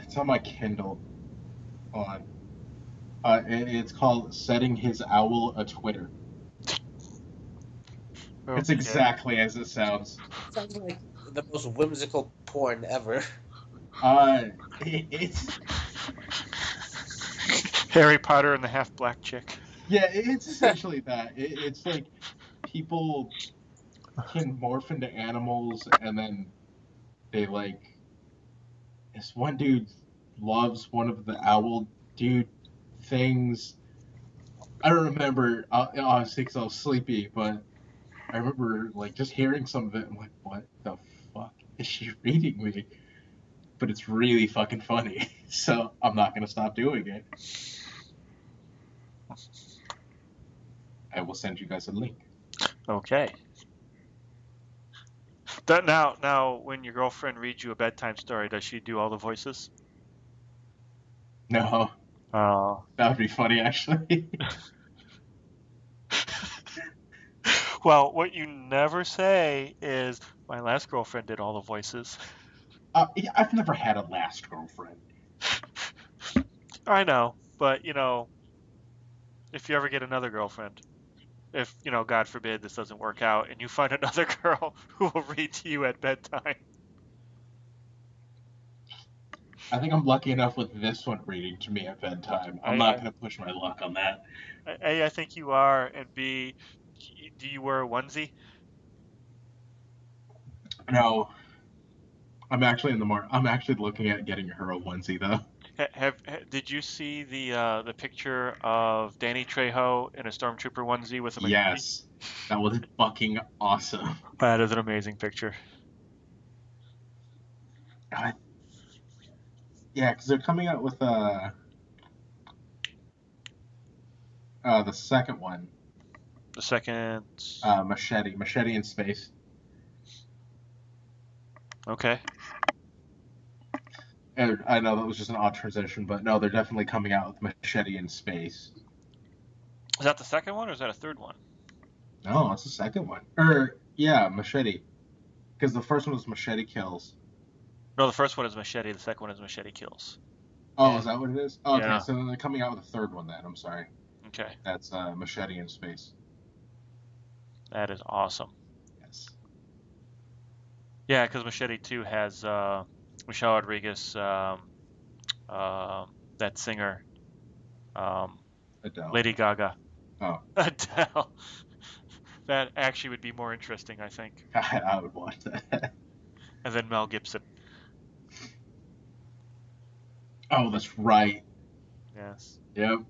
it's on my Kindle. Hold on. It's called Setting His Owl a Twitter. Okay. It's exactly as it sounds. Sounds like the most whimsical porn ever. It's Harry Potter and the half-black chick. Yeah, it's essentially that. It's like people can morph into animals, and then they like this one dude loves one of the owl dude things. I don't remember obviously because I was sleepy, but I remember like just hearing some of it. I'm like, what the fuck is she reading me? But it's really fucking funny, so I'm not gonna stop doing it. I will send you guys a link. Okay. Now, when your girlfriend reads you a bedtime story, does she do all the voices? No, Oh. that would be funny actually. Well, what you never say is, my last girlfriend did all the voices. Yeah, I've never had a last girlfriend. I know, but if you ever get another girlfriend, if, God forbid this doesn't work out and you find another girl who will read to you at bedtime. I think I'm lucky enough with this one reading to me at bedtime. I'm not gonna push my luck on that. A, I think you are, and B, do you wear a onesie? No, I'm actually I'm actually looking at getting her a onesie though. Did you see the picture of Danny Trejo in a stormtrooper onesie with a machete? Yes, that was fucking awesome. That is an amazing picture. God. Yeah, because they're coming out with the second one, The second. Machete in Space. Okay. And I know that was just an odd transition, but no, they're definitely coming out with Machete in Space. Is that the second one or is that a third one? No, it's the second one. Or yeah, Machete, because the first one was Machete Kills. No, the first one is Machete. The second one is Machete Kills. Oh, Yeah. is that what it is? Oh, okay, Yeah. so then they're coming out with a third one then. I'm sorry. Okay. That's Machete in Space. That is awesome. Yes. Yeah, because Machete 2 has Michelle Rodriguez, that singer, Adele. Lady Gaga. Oh. Adele. That actually would be more interesting, I think. I would watch that. And then Mel Gibson. Oh, that's right. Yes. Yep.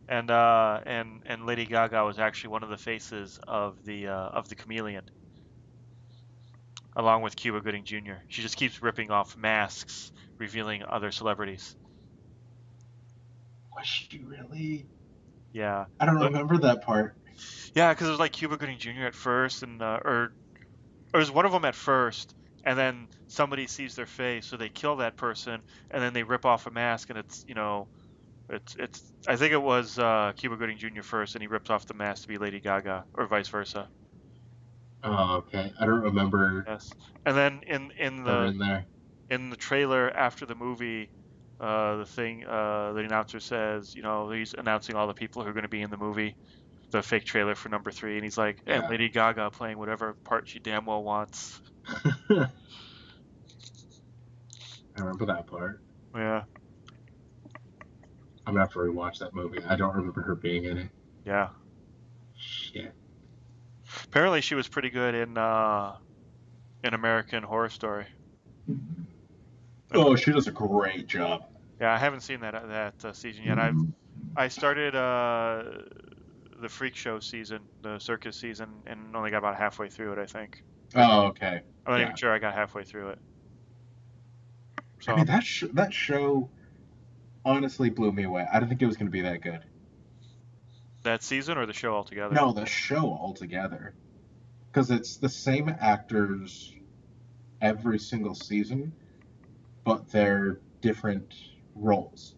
And Lady Gaga was actually one of the faces of the Chameleon, along with Cuba Gooding Jr. She just keeps ripping off masks, revealing other celebrities. Was she really? Yeah. I don't remember that part. Yeah, because it was like Cuba Gooding Jr. at first, and or it was one of them at first, and then somebody sees their face, so they kill that person, and then they rip off a mask, and it's. I think it was Cuba Gooding Jr. first, and he rips off the mask to be Lady Gaga, or vice versa. Oh, okay. I don't remember Yes, and then in her the in there. in the trailer after the movie, the announcer says, he's announcing all the people who are going to be in the movie, the fake trailer for number 3, and he's like, and Yeah. Lady Gaga playing whatever part she damn well wants. I remember that part. Yeah, I'm gonna have to rewatch that movie. I don't remember her being in it. yeah. Shit. Apparently, she was pretty good in American Horror Story. Oh, she does a great job. Yeah, I haven't seen that season yet. I started the Freak Show season, the circus season, and only got about halfway through it, I think. Oh, okay. I'm not Yeah. even sure I got halfway through it. So I mean, that show honestly blew me away. I didn't think it was gonna be that good. that season or the show altogether? No, the show altogether, because it's the same actors every single season, but they're different roles.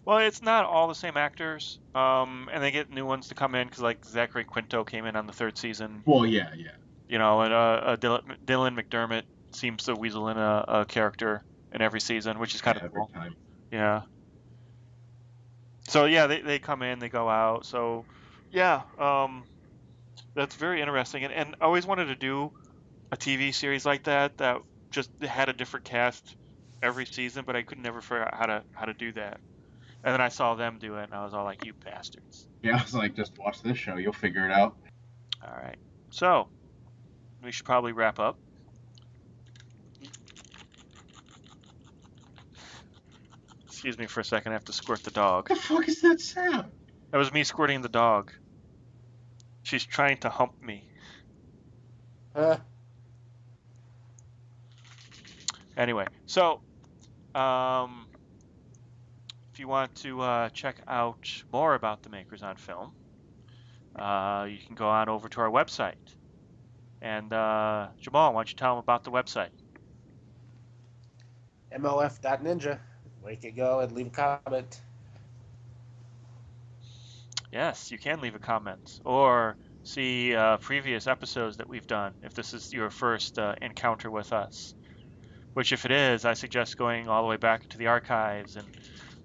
Well, it's not all the same actors, and they get new ones to come in because like Zachary Quinto came in on the third season. Well, yeah. And Dylan McDermott seems to weasel in a character in every season, which is kind of cool. Every time. Yeah. So yeah, they come in, they go out. So yeah, that's very interesting. And I always wanted to do a TV series like that just had a different cast every season, but I could never figure out how to do that. And then I saw them do it, and I was all like, "You bastards!" Yeah, I was like, just watch this show, you'll figure it out. All right. So we should probably wrap up. Excuse me for a second. I have to squirt the dog. What the fuck is that sound? That was me squirting the dog. She's trying to hump me. Anyway, so if you want to check out more about the Makers on Film, you can go on over to our website. And Jamaal, why don't you tell them about the website? MOF.ninja, where you can go and leave a comment. Yes, you can leave a comment or see previous episodes that we've done if this is your first encounter with us. Which, if it is, I suggest going all the way back into the archives and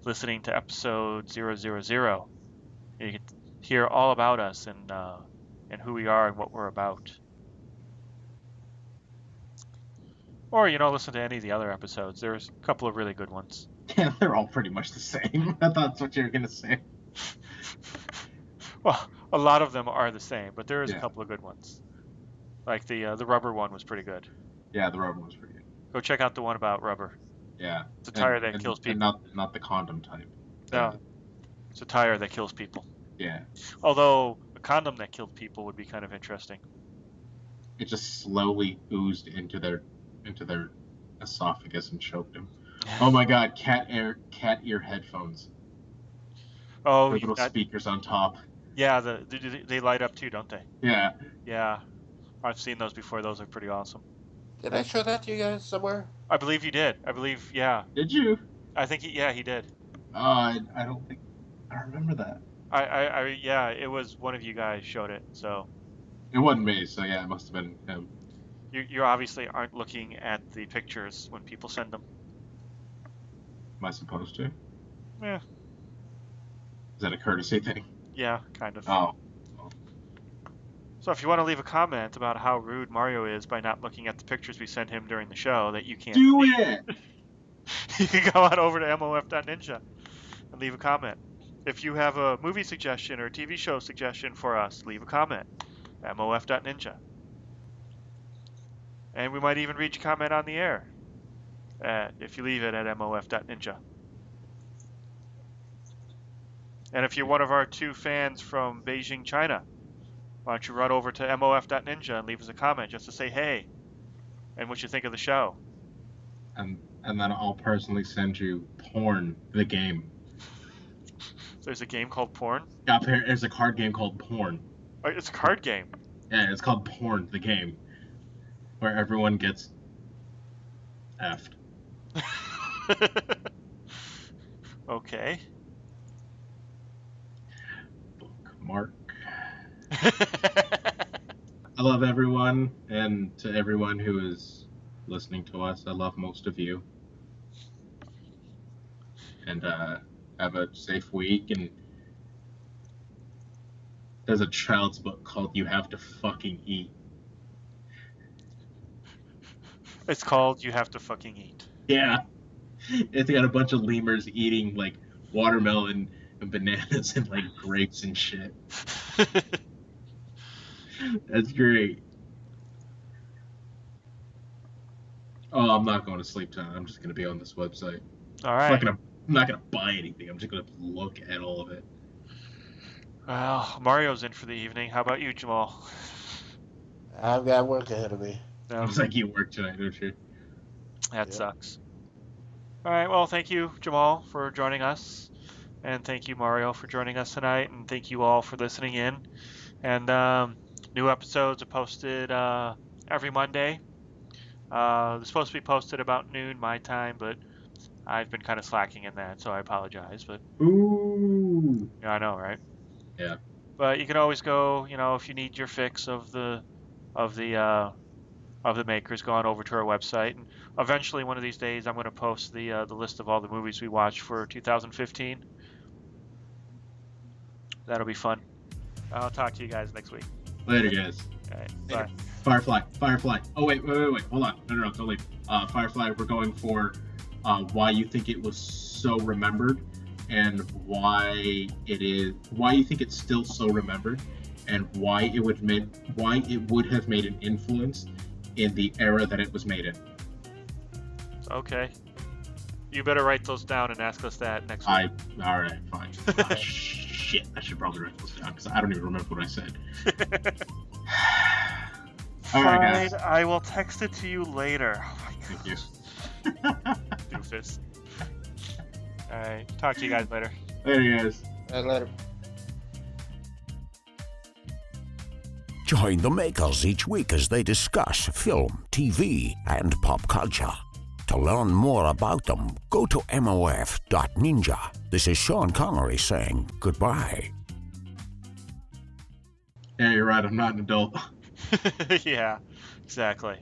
listening to episode 000. You can hear all about us and who we are and what we're about. Or, listen to any of the other episodes. There's a couple of really good ones. Yeah, they're all pretty much the same. I thought that's what you were going to say. Well, a lot of them are the same, but there is a Yeah. couple of good ones. Like the rubber one was pretty good. Yeah, the rubber was pretty good. Go check out the one about rubber. Yeah. It's a tire that kills people. And not the condom type. No, it's a tire that kills people. Yeah. Although a condom that killed people would be kind of interesting. It just slowly oozed into their esophagus and choked him. Oh my god, cat ear headphones. Oh, With little speakers on top. Yeah, they light up too, don't they? Yeah. Yeah, I've seen those before. Those are pretty awesome. Did I show that to you guys somewhere? I believe you did. Yeah. Did you? I think he did. I don't think I remember that. Yeah, it was one of you guys showed it, so. It wasn't me, so yeah, it must have been him. You obviously aren't looking at the pictures when people send them. Am I supposed to? Yeah. Is that a courtesy thing? Yeah, kind of. Oh. So if you want to leave a comment about how rude Mario is by not looking at the pictures we send him during the show that you can't Do see, it! you can go on over to mof.ninja and leave a comment. If you have a movie suggestion or a TV show suggestion for us, leave a comment. mof.ninja. And we might even read your comment on the air if you leave it at mof.ninja. And if you're one of our 2 fans from Beijing, China, why don't you run over to mof.ninja and leave us a comment just to say hey and what you think of the show. And then I'll personally send you Porn, the game. There's a game called Porn? Yeah, there's a card game called Porn. Oh, it's a card game. Yeah, it's called Porn, the game. Where everyone gets effed. Okay. Bookmark. I love everyone, and to everyone who is listening to us, I love most of you. And have a safe week. And there's a child's book called You Have to Fucking Eat. It's called You Have to Fucking Eat. Yeah. It's got a bunch of lemurs eating like watermelon and bananas and like grapes and shit. That's great. Oh, I'm not going to sleep tonight. I'm just going to be on this website. All right. I'm not gonna buy anything. I'm just gonna look at all of it. Well, Mario's in for the evening. How about you, Jamaal? I've got work ahead of me. It's like you work tonight, don't you? That sucks. All right. Well, thank you, Jamaal, for joining us, and thank you, Mario, for joining us tonight, and thank you all for listening in. And new episodes are posted every Monday. They're supposed to be posted about noon my time, but I've been kind of slacking in that, so I apologize. But Ooh. yeah, I know, right? Yeah. But you can always go, if you need your fix of the makers, go on over to our website. And eventually, one of these days, I'm going to post the list of all the movies we watched for 2015. That'll be fun. I'll talk to you guys next week. Later, guys. All right, bye. Firefly. Oh wait. Hold on. No, don't leave. Firefly. We're going for why you think it was so remembered, and why you think it's still so remembered, and why it would have made an influence in the era that it was made in. Okay. You better write those down and ask us that next week. All right, fine. Shit, I should probably write those down because I don't even remember what I said. All right, guys. I will text it to you later. Oh my Thank you. Doofus. All right. Talk to you guys later. Later, guys. Later. Join the makers each week as they discuss film, TV, and pop culture. To learn more about them, go to mof.ninja. This is Sean Connery saying goodbye. Yeah, you're right. I'm not an adult. Yeah, exactly.